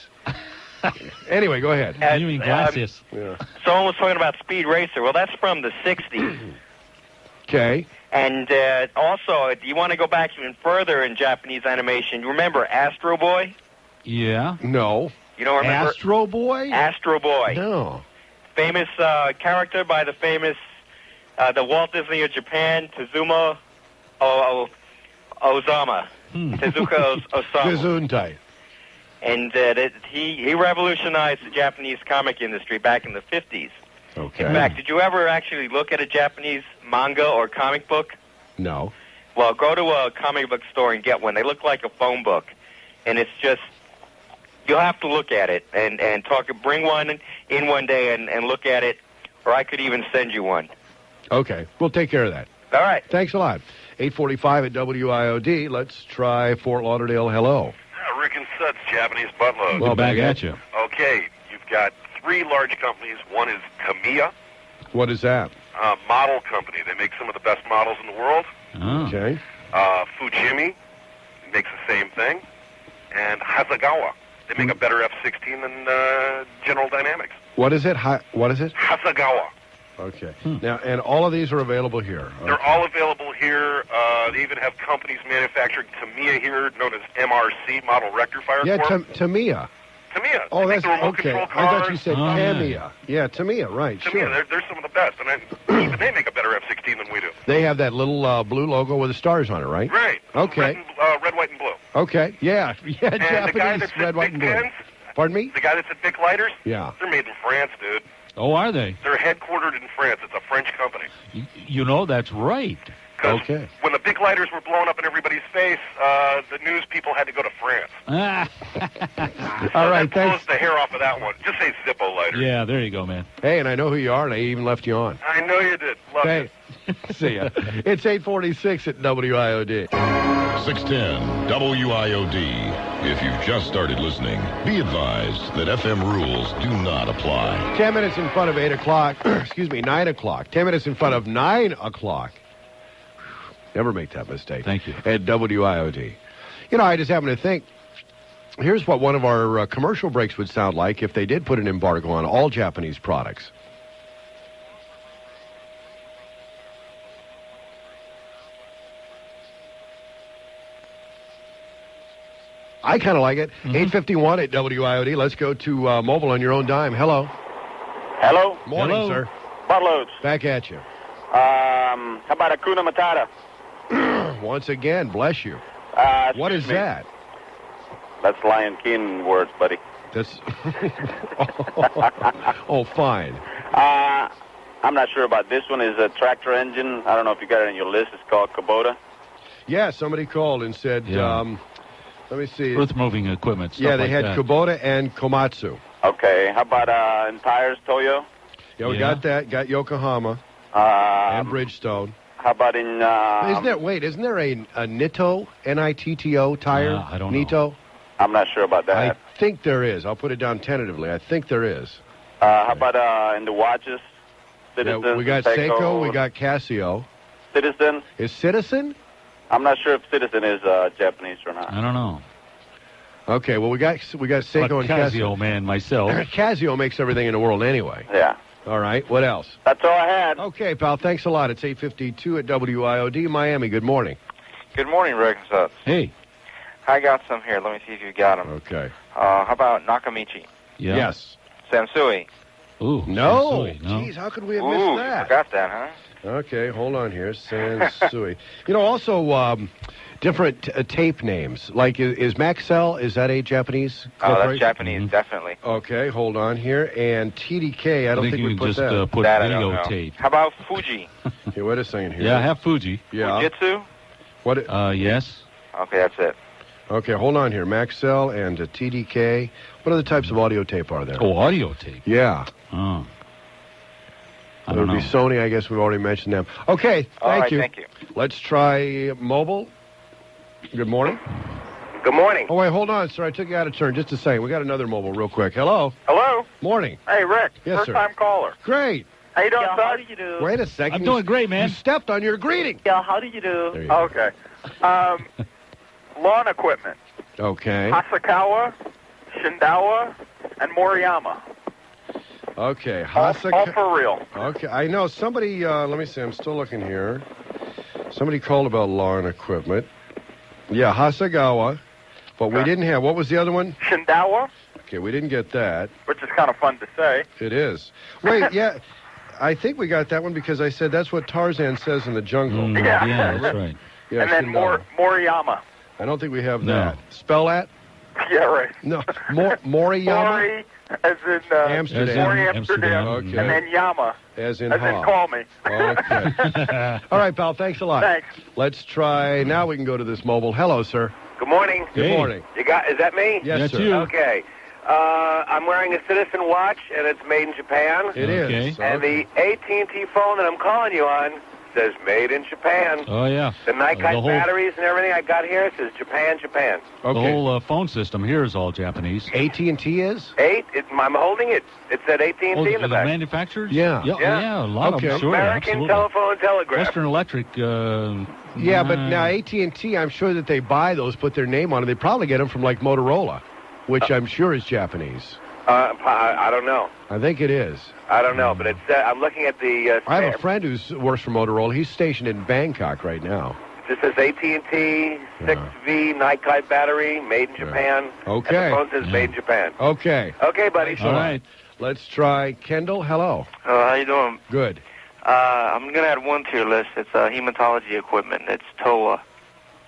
[SPEAKER 5] Anyway, go ahead.
[SPEAKER 6] You mean gracias.
[SPEAKER 5] Yeah.
[SPEAKER 18] Someone was talking about Speed Racer. Well, that's from the 60s.
[SPEAKER 5] Okay.
[SPEAKER 18] And also, if you want to go back even further in Japanese animation, you remember Astro Boy?
[SPEAKER 6] Yeah.
[SPEAKER 5] No.
[SPEAKER 18] You don't remember?
[SPEAKER 5] Astro Boy?
[SPEAKER 18] Astro Boy.
[SPEAKER 5] No.
[SPEAKER 18] Famous character by the famous, the Walt Disney of Japan, Tezumo. Osamu. Tezuka Osamu.
[SPEAKER 5] Gesundheit.
[SPEAKER 18] And he revolutionized the Japanese comic industry back in the 50s.
[SPEAKER 5] Okay.
[SPEAKER 18] In fact, did you ever actually look at a Japanese manga or comic book?
[SPEAKER 5] No.
[SPEAKER 18] Well, go to a comic book store and get one. They look like a phone book. And it's just, you'll have to look at it and bring one in one day and look at it, or I could even send you one.
[SPEAKER 5] Okay. We'll take care of that.
[SPEAKER 18] All right.
[SPEAKER 5] Thanks a lot. 845 at WIOD. Let's try Fort Lauderdale. Hello.
[SPEAKER 19] Rick and Suds, Japanese buttload.
[SPEAKER 6] Well, back at you.
[SPEAKER 19] Okay, you've got 3 large companies. One is Tamiya,
[SPEAKER 5] What is that?
[SPEAKER 19] model company. They make some of the best models in the world.
[SPEAKER 6] Oh.
[SPEAKER 5] Okay.
[SPEAKER 19] Fujimi makes the same thing. And Hasegawa. They make a better F-16 than General Dynamics.
[SPEAKER 5] What is it? What is it?
[SPEAKER 19] Hasegawa.
[SPEAKER 5] Okay. Now, and all of these are available here. Okay.
[SPEAKER 19] They're all available here. They even have companies manufacturing Tamiya here, known as MRC, Model Rectifier
[SPEAKER 5] Yeah,
[SPEAKER 19] Corps.
[SPEAKER 5] Tamiya.
[SPEAKER 19] Tamiya.
[SPEAKER 5] Oh,
[SPEAKER 19] They
[SPEAKER 5] that's
[SPEAKER 19] make the remote
[SPEAKER 5] okay.
[SPEAKER 19] control
[SPEAKER 5] I thought
[SPEAKER 19] cars.
[SPEAKER 5] you said Tamiya. Yeah, Tamiya, right,
[SPEAKER 19] Tamiya,
[SPEAKER 5] sure.
[SPEAKER 19] they're some of the best, and even they make a better F-16 than we do.
[SPEAKER 5] They have that little blue logo with the stars on it, right?
[SPEAKER 19] Right.
[SPEAKER 5] Okay.
[SPEAKER 19] Red, white, and blue.
[SPEAKER 5] Okay, yeah. Yeah,
[SPEAKER 19] And the guy
[SPEAKER 5] Japanese
[SPEAKER 19] that's
[SPEAKER 5] red,
[SPEAKER 19] at
[SPEAKER 5] white, and
[SPEAKER 19] Big
[SPEAKER 5] blue.
[SPEAKER 19] Pens,
[SPEAKER 5] Pardon me?
[SPEAKER 19] the guy that's at Big Lighters,
[SPEAKER 5] Yeah.
[SPEAKER 19] they're made in France, dude.
[SPEAKER 6] Oh, are they?
[SPEAKER 19] They're headquartered in France. It's a French company.
[SPEAKER 6] You know, that's right.
[SPEAKER 5] Okay.
[SPEAKER 19] When the Big Lighters were blowing up in everybody's face, the news people had to go to France.
[SPEAKER 5] All right,
[SPEAKER 19] That blows
[SPEAKER 5] thanks.
[SPEAKER 19] the hair off of that one. Just say Zippo Lighters.
[SPEAKER 6] Yeah, there you go, man.
[SPEAKER 5] Hey, and I know who you are, and I even left you on.
[SPEAKER 19] I know you did. Love
[SPEAKER 5] Hey,
[SPEAKER 19] it.
[SPEAKER 5] see ya. It's 846 at WIOD.
[SPEAKER 1] 610 WIOD. If you've just started listening, be advised that FM rules do not apply.
[SPEAKER 5] 10 minutes in front of 8 o'clock. Excuse me, 9 o'clock. 10 minutes in front of 9 o'clock. Never make that mistake.
[SPEAKER 6] Thank you.
[SPEAKER 5] At WIOD. You know, I just happen to think, here's what one of our commercial breaks would sound like if they did put an embargo on all Japanese products. I kind of like it. 851 at WIOD. Let's go to mobile on your own dime. Hello.
[SPEAKER 20] Hello.
[SPEAKER 5] Morning,
[SPEAKER 6] Hello.
[SPEAKER 5] sir.
[SPEAKER 20] Buttloads.
[SPEAKER 5] Back at you.
[SPEAKER 20] How about Hakuna Matata?
[SPEAKER 5] Once again, bless you. What is
[SPEAKER 20] Excuse me.
[SPEAKER 5] that?
[SPEAKER 20] That's Lion King words, buddy.
[SPEAKER 5] That's. Oh, fine.
[SPEAKER 20] I'm not sure about this one. Is a tractor engine. I don't know if you got it on your list. It's called Kubota.
[SPEAKER 5] Yeah, somebody called and said,
[SPEAKER 6] Yeah.
[SPEAKER 5] let me see.
[SPEAKER 6] Earth-moving equipment, stuff
[SPEAKER 5] Yeah, they
[SPEAKER 6] like
[SPEAKER 5] had
[SPEAKER 6] that.
[SPEAKER 5] Kubota and Komatsu.
[SPEAKER 20] Okay. How about in tires, Toyo?
[SPEAKER 5] Yeah, we
[SPEAKER 6] Yeah.
[SPEAKER 5] got that. Got Yokohama and Bridgestone.
[SPEAKER 20] How about in?
[SPEAKER 5] Isn't there a Nitto, Nitto tire?
[SPEAKER 6] I don't
[SPEAKER 5] Nitto?
[SPEAKER 20] I'm not sure about that.
[SPEAKER 5] I think there is. I'll put it down tentatively. I think there is.
[SPEAKER 20] How about in the watches? Citizen,
[SPEAKER 5] Yeah, we got Seiko, we got Casio.
[SPEAKER 20] Citizen.
[SPEAKER 5] Is Citizen?
[SPEAKER 20] I'm not sure if Citizen is Japanese or not.
[SPEAKER 6] I don't know.
[SPEAKER 5] Okay, well, we got Seiko
[SPEAKER 6] But
[SPEAKER 5] and
[SPEAKER 6] Casio, man, myself.
[SPEAKER 5] Casio makes everything in the world anyway.
[SPEAKER 20] Yeah.
[SPEAKER 5] All right, what else?
[SPEAKER 20] That's all I had.
[SPEAKER 5] Okay, pal, thanks a lot. It's 8:52 at WIOD, Miami. Good morning.
[SPEAKER 8] Good morning, Rick and Suds.
[SPEAKER 6] Hey.
[SPEAKER 8] I got some here. Let me see if you got them.
[SPEAKER 5] Okay.
[SPEAKER 8] How about Nakamichi?
[SPEAKER 6] Yeah.
[SPEAKER 5] Yes.
[SPEAKER 8] Samsui?
[SPEAKER 6] Ooh.
[SPEAKER 5] No.
[SPEAKER 6] Sansui, no.
[SPEAKER 5] Jeez, how could we have missed that?
[SPEAKER 8] You forgot that, huh?
[SPEAKER 5] Okay, hold on here. Sansui. You know, also different tape names. Like, is Maxell, is that a Japanese
[SPEAKER 8] Oh, that's
[SPEAKER 5] corporation?
[SPEAKER 8] Japanese, definitely.
[SPEAKER 5] Okay, hold on here. And TDK, I don't think
[SPEAKER 6] you
[SPEAKER 5] we
[SPEAKER 6] can
[SPEAKER 5] put
[SPEAKER 6] just
[SPEAKER 5] that.
[SPEAKER 6] put
[SPEAKER 8] That I don't know.
[SPEAKER 6] videotape.
[SPEAKER 8] How about Fuji?
[SPEAKER 5] Here, wait a second here.
[SPEAKER 6] Yeah, I have Fuji.
[SPEAKER 5] Yeah.
[SPEAKER 8] Fujitsu?
[SPEAKER 5] What?
[SPEAKER 6] Yes.
[SPEAKER 8] Okay, that's it.
[SPEAKER 5] Okay, hold on here. Maxell and TDK. What other types of audio tape are there?
[SPEAKER 6] Oh, audio tape.
[SPEAKER 5] Yeah.
[SPEAKER 6] Oh. I
[SPEAKER 5] It
[SPEAKER 6] don't
[SPEAKER 5] would
[SPEAKER 6] know.
[SPEAKER 5] be Sony. I guess we've already mentioned them. Okay,
[SPEAKER 8] All
[SPEAKER 5] thank
[SPEAKER 8] right,
[SPEAKER 5] you.
[SPEAKER 8] thank you.
[SPEAKER 5] Let's try mobile. Good morning.
[SPEAKER 20] Good morning.
[SPEAKER 5] Oh, wait, hold on, sir. I took you out of turn. Just a second. We got another mobile real quick. Hello.
[SPEAKER 20] Hello.
[SPEAKER 5] Morning.
[SPEAKER 20] Hey, Rick.
[SPEAKER 5] Yes,
[SPEAKER 20] First
[SPEAKER 5] sir.
[SPEAKER 20] time caller.
[SPEAKER 5] Great.
[SPEAKER 20] How you doing,
[SPEAKER 9] Yeah,
[SPEAKER 20] Suds?
[SPEAKER 9] how do you do?
[SPEAKER 5] Wait a second.
[SPEAKER 6] I'm doing great, man.
[SPEAKER 5] You stepped on your greeting.
[SPEAKER 9] Yeah, how do you do?
[SPEAKER 5] There you go.
[SPEAKER 20] Okay. Lawn equipment.
[SPEAKER 5] Okay.
[SPEAKER 20] Hasakawa, Shindawa, and Moriyama.
[SPEAKER 5] Okay.
[SPEAKER 20] All
[SPEAKER 5] Hasaka.
[SPEAKER 20] for real.
[SPEAKER 5] Okay. I know somebody, let me see. I'm still looking here. Somebody called about lawn equipment. Yeah, Hasagawa. But we didn't have, what was the other one?
[SPEAKER 20] Shindawa,
[SPEAKER 5] Okay, we didn't get that.
[SPEAKER 20] which is kind of fun to say.
[SPEAKER 5] It is. Wait, yeah. I think we got that one because I said that's what Tarzan says in the jungle.
[SPEAKER 6] Yeah, that's right.
[SPEAKER 5] Yes,
[SPEAKER 17] and then Moriyama.
[SPEAKER 5] I don't think we have that. Spell that?
[SPEAKER 17] Yeah, right.
[SPEAKER 5] No, Moriyama?
[SPEAKER 17] Mori, as in
[SPEAKER 5] Amsterdam.
[SPEAKER 17] Mori, Amsterdam.
[SPEAKER 5] Okay.
[SPEAKER 17] And then Yama.
[SPEAKER 5] As in
[SPEAKER 17] call me.
[SPEAKER 5] Okay. All right, pal. Thanks a lot.
[SPEAKER 17] Thanks.
[SPEAKER 5] Let's try. Now we can go to this mobile. Hello, sir.
[SPEAKER 17] Good morning.
[SPEAKER 5] Good morning.
[SPEAKER 17] Is that me?
[SPEAKER 5] Yes, sir.
[SPEAKER 17] Okay. I'm wearing a Citizen watch, and it's made in Japan.
[SPEAKER 5] It is.
[SPEAKER 17] And the AT&T phone that I'm calling you on says made in Japan.
[SPEAKER 6] Oh, yeah.
[SPEAKER 17] The Nikon batteries and everything I got here says Japan, Japan.
[SPEAKER 6] The whole phone system here is all Japanese.
[SPEAKER 5] AT&T is?
[SPEAKER 17] I'm holding it. It said AT&T in the back.
[SPEAKER 6] Manufacturers?
[SPEAKER 5] Yeah.
[SPEAKER 6] Yeah, a lot of them. Sure,
[SPEAKER 17] American
[SPEAKER 6] absolutely.
[SPEAKER 17] Telephone and Telegraph.
[SPEAKER 6] Western Electric.
[SPEAKER 5] Yeah, but now AT&T, I'm sure that they buy those, put their name on it. They probably get them from like Motorola, which I'm sure is Japanese.
[SPEAKER 17] I don't know.
[SPEAKER 5] I think it is.
[SPEAKER 17] I don't know, but it's. I'm looking at the.
[SPEAKER 5] I have a friend who works for Motorola. He's stationed in Bangkok right now.
[SPEAKER 17] This says AT&T 6V Nikon battery, made in Japan.
[SPEAKER 5] Okay.
[SPEAKER 17] And the phone says made in Japan.
[SPEAKER 5] Okay.
[SPEAKER 17] Okay, buddy.
[SPEAKER 5] All right. Let's try Kendall. Hello.
[SPEAKER 21] How you doing?
[SPEAKER 5] Good.
[SPEAKER 21] I'm going to add one to your list. It's hematology equipment. It's TOWA.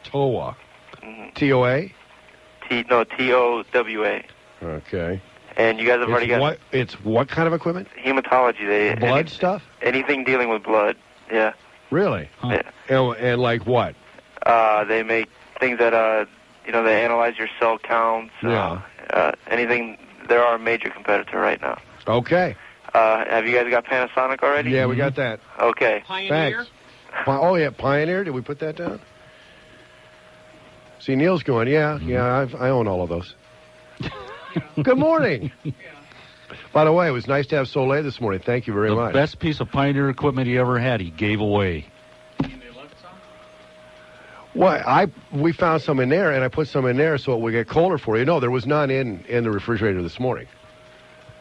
[SPEAKER 5] TOWA.
[SPEAKER 21] Mm-hmm.
[SPEAKER 5] T-O-A?
[SPEAKER 21] T-O-W-A.
[SPEAKER 5] Okay.
[SPEAKER 21] And you guys have already got...
[SPEAKER 5] It's what kind of equipment?
[SPEAKER 21] Hematology.
[SPEAKER 5] Blood stuff?
[SPEAKER 21] Anything dealing with blood, yeah.
[SPEAKER 5] Really?
[SPEAKER 21] Huh.
[SPEAKER 5] Yeah. And like what?
[SPEAKER 21] They make things that, they analyze your cell counts.
[SPEAKER 5] Yeah.
[SPEAKER 21] Anything... They're our major competitor right now.
[SPEAKER 5] Okay.
[SPEAKER 21] Have you guys got Panasonic already?
[SPEAKER 5] Yeah, we got that.
[SPEAKER 21] Okay.
[SPEAKER 10] Pioneer?
[SPEAKER 5] Thanks. Oh, yeah, Pioneer. Did we put that down? See, Neil's going, yeah, I own all of those. Good morning. By the way, it was nice to have Soleil this morning. Thank you very much.
[SPEAKER 6] The best piece of Pioneer equipment he ever had, he gave away.
[SPEAKER 5] Well, we found some in there, and I put some in there so it would get colder for you. No, there was none in the refrigerator this morning.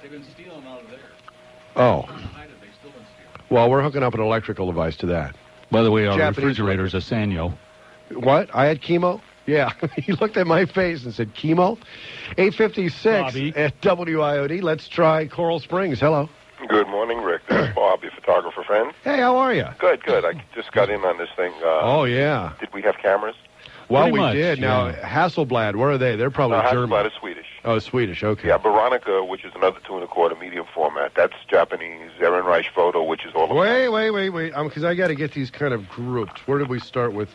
[SPEAKER 10] They've been stealing out of there.
[SPEAKER 5] Oh. Well, we're hooking up an electrical device to that.
[SPEAKER 6] By the way, our
[SPEAKER 5] Japanese
[SPEAKER 6] refrigerator's a Sanyo.
[SPEAKER 5] What? I had chemo? Yeah. He looked at my face and said, chemo? 8:56 at WIOD. Let's try Coral Springs. Hello.
[SPEAKER 22] Good morning, Rick. This is Bob, your photographer friend.
[SPEAKER 5] Hey, how are you?
[SPEAKER 22] Good, good. I just got in on this thing.
[SPEAKER 5] Oh, yeah.
[SPEAKER 22] Did we have cameras?
[SPEAKER 5] Well,
[SPEAKER 22] Pretty
[SPEAKER 5] we
[SPEAKER 22] much,
[SPEAKER 5] did. Now, Hasselblad, where are they? They're probably German.
[SPEAKER 22] Hasselblad is Swedish.
[SPEAKER 5] Oh, Swedish, okay.
[SPEAKER 22] Yeah, Veronica, which is another 2 1/4 medium format. That's Japanese. Ehrenreich Photo, which is all of
[SPEAKER 5] Wait. Because I got to get these kind of grouped. Where did we start with?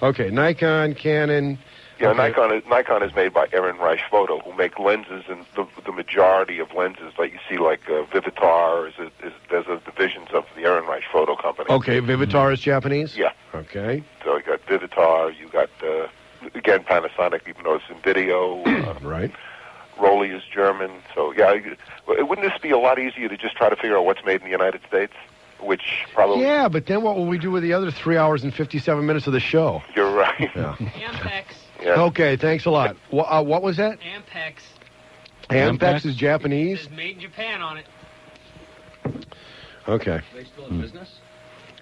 [SPEAKER 5] Okay, Nikon, Canon.
[SPEAKER 22] Yeah,
[SPEAKER 5] okay.
[SPEAKER 22] Nikon is made by Ehrenreich Photo, who make lenses, and the majority of lenses that you see, like Vivitar, there's a divisions of the Ehrenreich Photo company.
[SPEAKER 5] Okay, Vivitar is Japanese?
[SPEAKER 22] Yeah.
[SPEAKER 5] Okay.
[SPEAKER 22] So you got Vivitar, you got, again, Panasonic, even though it's in video.
[SPEAKER 5] Right.
[SPEAKER 22] Rolly is German. So, yeah, wouldn't this be a lot easier to just try to figure out what's made in the United States? Which probably...
[SPEAKER 5] Yeah, but then what will we do with the other 3 hours and 57 minutes of the show?
[SPEAKER 22] You're right.
[SPEAKER 5] Yeah.
[SPEAKER 10] Ampex.
[SPEAKER 22] Yeah.
[SPEAKER 5] Okay, thanks a lot. What was that?
[SPEAKER 10] Ampex.
[SPEAKER 5] Ampex is Japanese?
[SPEAKER 10] It says made in Japan on it.
[SPEAKER 5] Okay.
[SPEAKER 10] Are they still in business?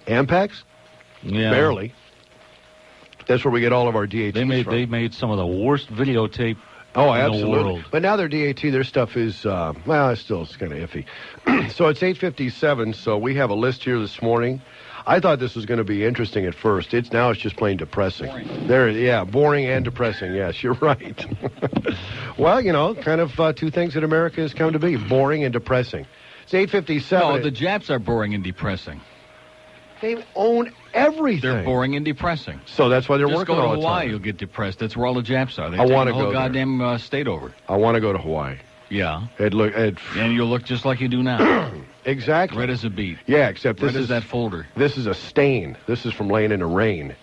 [SPEAKER 5] Ampex?
[SPEAKER 6] Yeah.
[SPEAKER 5] Barely. That's where we get all of our DATs from.
[SPEAKER 6] They made some of the worst videotape
[SPEAKER 5] Oh,
[SPEAKER 6] in
[SPEAKER 5] absolutely.
[SPEAKER 6] the world.
[SPEAKER 5] But now their DAT, their stuff is, it's kind of iffy. So it's 8:57, so we have a list here this morning. I thought this was going to be interesting at first. It's just plain depressing.
[SPEAKER 6] Boring.
[SPEAKER 5] Boring and depressing. Yes, you're right. Well, kind of two things that America has come to be, boring and depressing. It's 8:57.
[SPEAKER 13] No, the Japs are boring and depressing.
[SPEAKER 5] They own everything.
[SPEAKER 13] They're boring and depressing.
[SPEAKER 5] So that's why they're
[SPEAKER 13] Just
[SPEAKER 5] working
[SPEAKER 13] go to
[SPEAKER 5] all the
[SPEAKER 13] Hawaii,
[SPEAKER 5] time.
[SPEAKER 13] you'll get depressed. That's where all the Japs are. They
[SPEAKER 5] I
[SPEAKER 13] take
[SPEAKER 5] wanna
[SPEAKER 13] the whole
[SPEAKER 5] go there.
[SPEAKER 13] goddamn state over.
[SPEAKER 5] I want to go to Hawaii.
[SPEAKER 13] Yeah.
[SPEAKER 5] And
[SPEAKER 13] you'll look just like you do now.
[SPEAKER 5] Exactly.
[SPEAKER 13] Red as a beet.
[SPEAKER 5] Yeah, except this
[SPEAKER 13] Red
[SPEAKER 5] is
[SPEAKER 13] as that folder.
[SPEAKER 5] This is a stain. This is from laying in the rain.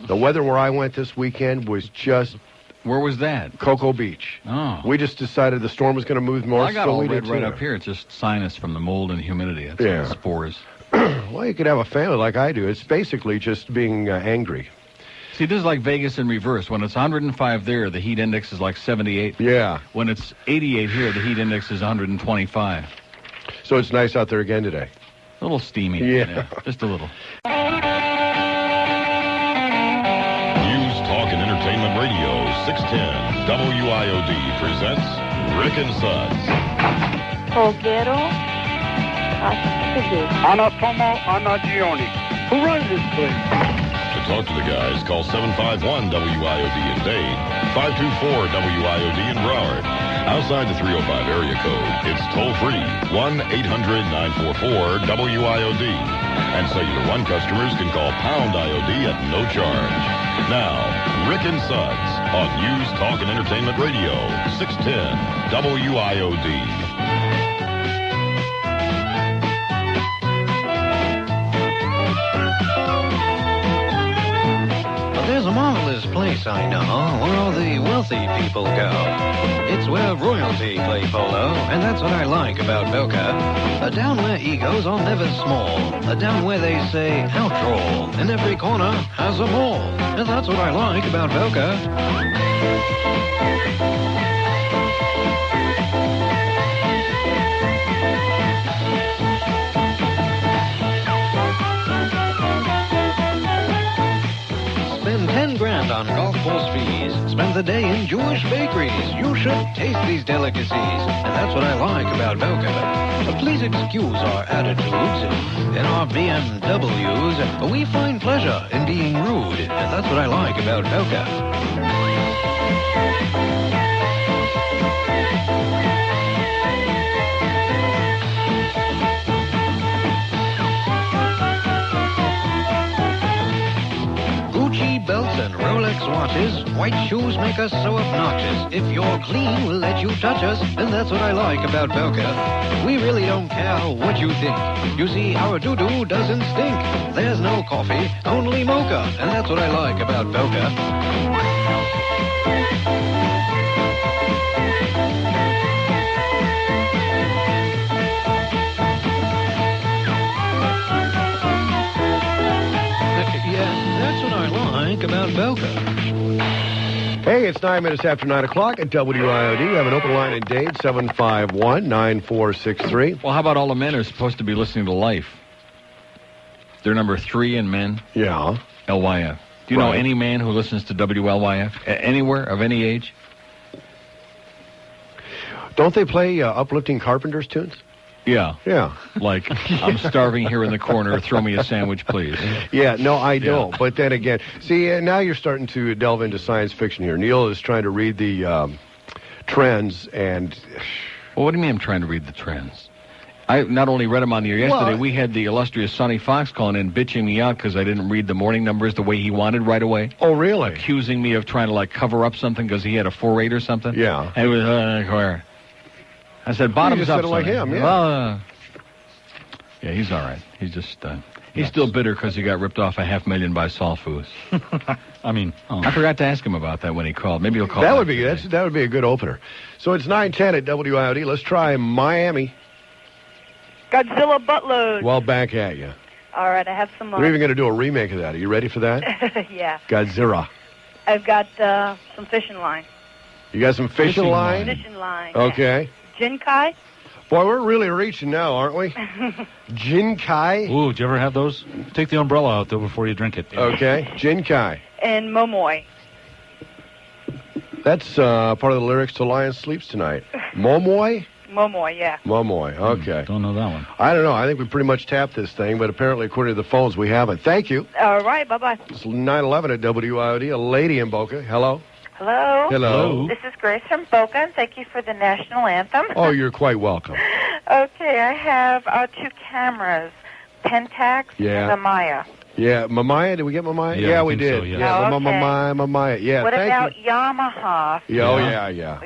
[SPEAKER 5] The weather where I went this weekend was just...
[SPEAKER 13] Where was that?
[SPEAKER 5] Cocoa Beach.
[SPEAKER 13] Oh.
[SPEAKER 5] We just decided the storm was going to move north.
[SPEAKER 13] Well, I got
[SPEAKER 5] so
[SPEAKER 13] all
[SPEAKER 5] we
[SPEAKER 13] red
[SPEAKER 5] did
[SPEAKER 13] right
[SPEAKER 5] too.
[SPEAKER 13] up here. It's just sinus from the mold and humidity. That's
[SPEAKER 5] Yeah.
[SPEAKER 13] all spores.
[SPEAKER 5] Well, you could have a family like I do. It's basically just being angry.
[SPEAKER 13] See, this is like Vegas in reverse. When it's 105 there, the heat index is like 78.
[SPEAKER 5] Yeah.
[SPEAKER 13] When it's 88 here, the heat index is 125.
[SPEAKER 5] So it's nice out there again today.
[SPEAKER 13] A little steamy.
[SPEAKER 5] Yeah.
[SPEAKER 13] Just a little.
[SPEAKER 1] News, Talk, and Entertainment Radio, 610 WIOD presents Rick and Suds.
[SPEAKER 2] Polguero, Katsugi.
[SPEAKER 23] Anatomo Anagioni. Who runs this place?
[SPEAKER 1] To talk to the guys, call 751-WIOD in Dade, 524-WIOD in Broward. Outside the 305 area code, it's toll-free, 1-800-944-WIOD. And Cellular One customers can call pound IOD at no charge. Now, Rick and Suds on News, Talk, and Entertainment Radio, 610 WIOD.
[SPEAKER 4] There's a marvelous place I know where all the wealthy people go. It's where royalty play polo, and that's what I like about Boca. Down where egos are never small. Down where they say outroll. And every corner has a ball. And that's what I like about Boca. Spend 10 grand on golf course fees. Spend the day in Jewish bakeries. You should taste these delicacies. And that's what I like about Boca. Please excuse our attitudes. In our BMWs, we find pleasure in being rude. And that's what I like about Boca. Belts and Rolex watches, white shoes make us so obnoxious. If you're clean, we'll let you touch us, and that's what I like about Boca. We really don't care what you think. You see, our doo-doo doesn't stink. There's no coffee, only mocha, and that's what I like about Boca. About Boca.
[SPEAKER 5] Hey, it's 9 minutes after 9 o'clock at WIOD. We have an open line in Dade, 751-9463.
[SPEAKER 13] Well, how about all the men who are supposed to be listening to Life? They're number 3 in men.
[SPEAKER 5] Yeah.
[SPEAKER 13] LYF. Do you know any man who listens to WLYF? Anywhere, of any age?
[SPEAKER 5] Don't they play Uplifting Carpenters tunes?
[SPEAKER 13] Yeah.
[SPEAKER 5] Yeah.
[SPEAKER 13] Like, I'm starving here in the corner, throw me a sandwich, please.
[SPEAKER 5] Yeah, no, I don't. But then again, see, now you're starting to delve into science fiction here. Neil is trying to read the trends and...
[SPEAKER 13] Well, what do you mean I'm trying to read the trends? I not only read them on the air yesterday, we had the illustrious Sonny Fox calling in, bitching me out because I didn't read the morning numbers the way he wanted right away.
[SPEAKER 5] Oh, really?
[SPEAKER 13] Accusing me of trying to, like, cover up something because he had a 4.8 or something.
[SPEAKER 5] Yeah.
[SPEAKER 13] And it was, I said, bottoms
[SPEAKER 5] just
[SPEAKER 13] up,
[SPEAKER 5] said it like
[SPEAKER 13] Sonny.
[SPEAKER 5] him, yeah.
[SPEAKER 13] Well, yeah, he's all right. He's just, he's still bitter because he got ripped off $500,000 by Saul Foos.
[SPEAKER 6] I mean,
[SPEAKER 13] I forgot to ask him about that when he called. Maybe he'll call.
[SPEAKER 5] That would be a good opener. So it's 9:10 at WIOD. Let's try Miami.
[SPEAKER 2] Godzilla buttload.
[SPEAKER 5] Well, back at you.
[SPEAKER 2] All right, I have some.
[SPEAKER 5] We're even going to do a remake of that. Are you ready for that?
[SPEAKER 2] Yeah.
[SPEAKER 5] Godzilla.
[SPEAKER 2] I've got some fishing line.
[SPEAKER 5] You got some fishing line?
[SPEAKER 2] Fishing line.
[SPEAKER 5] Okay.
[SPEAKER 2] Jinkai.
[SPEAKER 5] Boy, we're really reaching now, aren't we? Jinkai.
[SPEAKER 6] Ooh, did you ever have those? Take the umbrella out, though, before you drink it.
[SPEAKER 5] Okay. Jinkai.
[SPEAKER 2] And Momoy.
[SPEAKER 5] That's part of the lyrics to Lion Sleeps Tonight. Momoy?
[SPEAKER 2] Momoy, yeah.
[SPEAKER 5] Momoy, okay.
[SPEAKER 6] Don't know that one.
[SPEAKER 5] I don't know. I think we pretty much tapped this thing, but apparently, according to the phones, we haven't. Thank you.
[SPEAKER 2] All right, bye-bye.
[SPEAKER 5] It's 9:11 at WIOD. A lady in Boca. Hello.
[SPEAKER 7] Hello.
[SPEAKER 5] Hello.
[SPEAKER 7] This is Grace from Boca, and thank you for the national anthem.
[SPEAKER 5] Oh, you're quite welcome.
[SPEAKER 7] Okay, I have 2 cameras, Pentax
[SPEAKER 5] Yeah.
[SPEAKER 7] and the Maya.
[SPEAKER 5] Yeah, Mamaya. Did we get Mamaya?
[SPEAKER 6] Yeah, I
[SPEAKER 5] we
[SPEAKER 6] think
[SPEAKER 5] did.
[SPEAKER 6] so, yeah.
[SPEAKER 5] Yeah,
[SPEAKER 7] Oh, okay.
[SPEAKER 5] Mamaya. Yeah,
[SPEAKER 7] What
[SPEAKER 5] thank
[SPEAKER 7] about
[SPEAKER 5] you.
[SPEAKER 7] Yamaha?
[SPEAKER 5] Yeah, oh, yeah.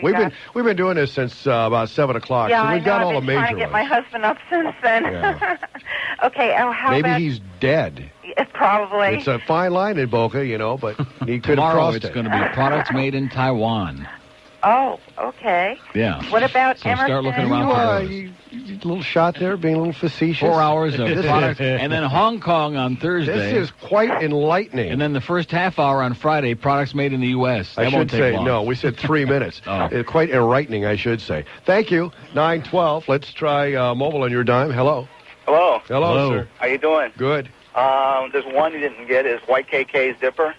[SPEAKER 5] We've been doing this since about 7 o'clock,
[SPEAKER 7] Yeah,
[SPEAKER 5] so we've
[SPEAKER 7] I know.
[SPEAKER 5] got all
[SPEAKER 7] I've
[SPEAKER 5] the
[SPEAKER 7] been
[SPEAKER 5] major
[SPEAKER 7] trying to get
[SPEAKER 5] ones.
[SPEAKER 7] my husband up since then.
[SPEAKER 5] Yeah.
[SPEAKER 7] Okay, how
[SPEAKER 5] Maybe
[SPEAKER 7] about...
[SPEAKER 5] he's dead.
[SPEAKER 7] Probably.
[SPEAKER 5] It's a fine line in Boca, but he could have
[SPEAKER 13] Tomorrow
[SPEAKER 5] crossed
[SPEAKER 13] it's
[SPEAKER 5] it.
[SPEAKER 13] going to be products made in Taiwan.
[SPEAKER 7] Oh, okay.
[SPEAKER 13] Yeah.
[SPEAKER 7] What about
[SPEAKER 13] So
[SPEAKER 7] Emerson?
[SPEAKER 13] start looking around for those.
[SPEAKER 5] You a little shot there, being a little facetious.
[SPEAKER 13] 4 hours of product, and then Hong Kong on Thursday.
[SPEAKER 5] This is quite enlightening.
[SPEAKER 13] And then the first half hour on Friday, products made in the U.S.
[SPEAKER 5] I
[SPEAKER 13] That
[SPEAKER 5] should
[SPEAKER 13] won't take
[SPEAKER 5] say,
[SPEAKER 13] long.
[SPEAKER 5] no, we said 3 minutes.
[SPEAKER 13] Oh.
[SPEAKER 5] Quite enlightening, I should say. Thank you. 9:12. Let's try mobile on your dime. Hello.
[SPEAKER 23] Hello.
[SPEAKER 5] Hello, sir.
[SPEAKER 23] How you doing?
[SPEAKER 5] Good.
[SPEAKER 23] There's one you didn't get is YKK Zipper.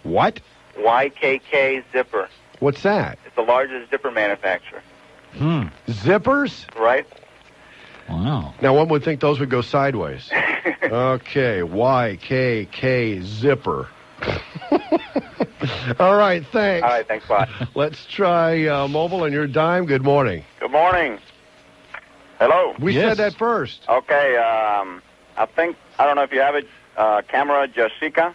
[SPEAKER 5] What?
[SPEAKER 23] YKK Zipper.
[SPEAKER 5] What's that?
[SPEAKER 23] It's the largest zipper manufacturer.
[SPEAKER 5] Zippers?
[SPEAKER 23] Right?
[SPEAKER 6] Wow.
[SPEAKER 5] Now, one would think those would go sideways. Okay, YKK Zipper. All right, thanks.
[SPEAKER 23] All right, thanks, bye.
[SPEAKER 5] Let's try mobile on your dime. Good morning.
[SPEAKER 23] Good morning. Hello.
[SPEAKER 5] We said that first.
[SPEAKER 23] Okay, I don't know if you have it, camera Yashica.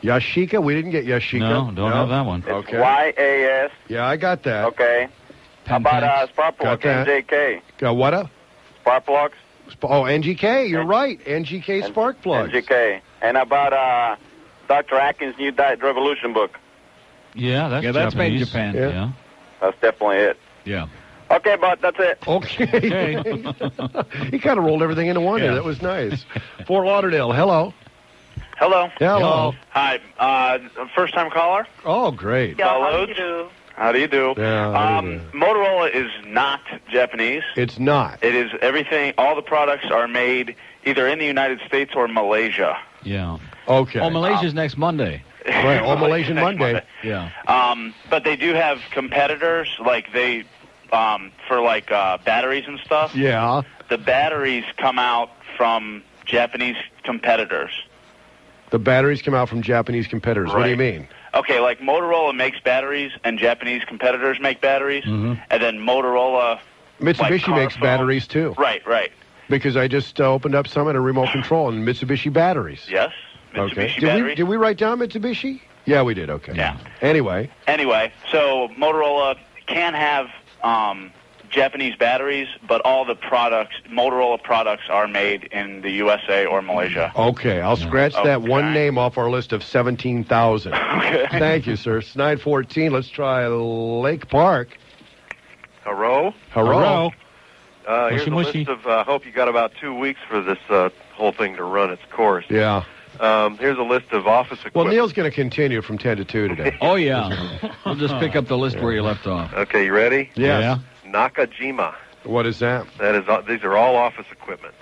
[SPEAKER 5] Yashica? We didn't get Yashica.
[SPEAKER 6] No, don't have that one.
[SPEAKER 23] It's
[SPEAKER 5] Okay.
[SPEAKER 23] YAS.
[SPEAKER 5] Yeah, I got that.
[SPEAKER 23] Okay. How about spark plug,
[SPEAKER 5] Got that.
[SPEAKER 23] NJK?
[SPEAKER 5] Got what up?
[SPEAKER 23] Spark plugs?
[SPEAKER 5] Oh, NGK. You're right. NGK spark plugs.
[SPEAKER 23] NGK. And about Dr. Atkins' new Diet Revolution book.
[SPEAKER 6] Yeah, that's
[SPEAKER 13] that's made in
[SPEAKER 6] Japanese.
[SPEAKER 13] Japan.
[SPEAKER 6] Yeah.
[SPEAKER 23] That's definitely it.
[SPEAKER 13] Yeah.
[SPEAKER 23] Okay, bud, that's it.
[SPEAKER 5] Okay. He kind of rolled everything into one there. That was nice. Fort Lauderdale, hello.
[SPEAKER 3] Hello.
[SPEAKER 5] Hello.
[SPEAKER 3] Hi. First-time caller.
[SPEAKER 5] Oh, great.
[SPEAKER 3] How do you do?
[SPEAKER 5] Yeah, how do you do?
[SPEAKER 3] Motorola is not Japanese.
[SPEAKER 5] It's not.
[SPEAKER 3] It is everything. All the products are made either in the United States or Malaysia.
[SPEAKER 6] Yeah.
[SPEAKER 5] Okay.
[SPEAKER 13] Oh, Malaysia's next Monday.
[SPEAKER 5] Right, all Malaysian Monday.
[SPEAKER 13] Yeah.
[SPEAKER 3] But they do have competitors, like they, for like batteries and stuff.
[SPEAKER 5] Yeah.
[SPEAKER 3] The batteries come out from Japanese competitors.
[SPEAKER 5] The batteries come out from Japanese competitors. What do you
[SPEAKER 3] Right.
[SPEAKER 5] mean?
[SPEAKER 3] Okay, like Motorola makes batteries and Japanese competitors make batteries, and then Motorola...
[SPEAKER 5] Mitsubishi
[SPEAKER 3] like
[SPEAKER 5] makes
[SPEAKER 3] car phone.
[SPEAKER 5] batteries, too.
[SPEAKER 3] Right.
[SPEAKER 5] Because I just opened up some at a remote control and Mitsubishi batteries.
[SPEAKER 3] Yes, Mitsubishi
[SPEAKER 5] Okay.
[SPEAKER 3] batteries.
[SPEAKER 5] Did we write down Mitsubishi? Yeah, we did. Okay.
[SPEAKER 3] Yeah.
[SPEAKER 5] Anyway.
[SPEAKER 3] So Motorola can have Japanese batteries, but all the Motorola products are made in the USA or Malaysia.
[SPEAKER 5] Okay, I'll scratch that one name off our list of 17,000.
[SPEAKER 3] Okay.
[SPEAKER 5] Thank you, sir. It's 9:14. Let's try Lake Park.
[SPEAKER 11] Hello?
[SPEAKER 5] Hello.
[SPEAKER 11] Here's a list of, hope you got about 2 weeks for this whole thing to run its course.
[SPEAKER 5] Yeah.
[SPEAKER 11] Here's a list of office
[SPEAKER 5] Well,
[SPEAKER 11] equipment.
[SPEAKER 5] Neil's going to continue from 10 to 2 today.
[SPEAKER 13] Oh, yeah. We'll just pick up the list where you left off.
[SPEAKER 11] Okay, you ready?
[SPEAKER 5] Yes. Yeah.
[SPEAKER 11] Nakajima.
[SPEAKER 5] What is that?
[SPEAKER 11] These are all office equipment.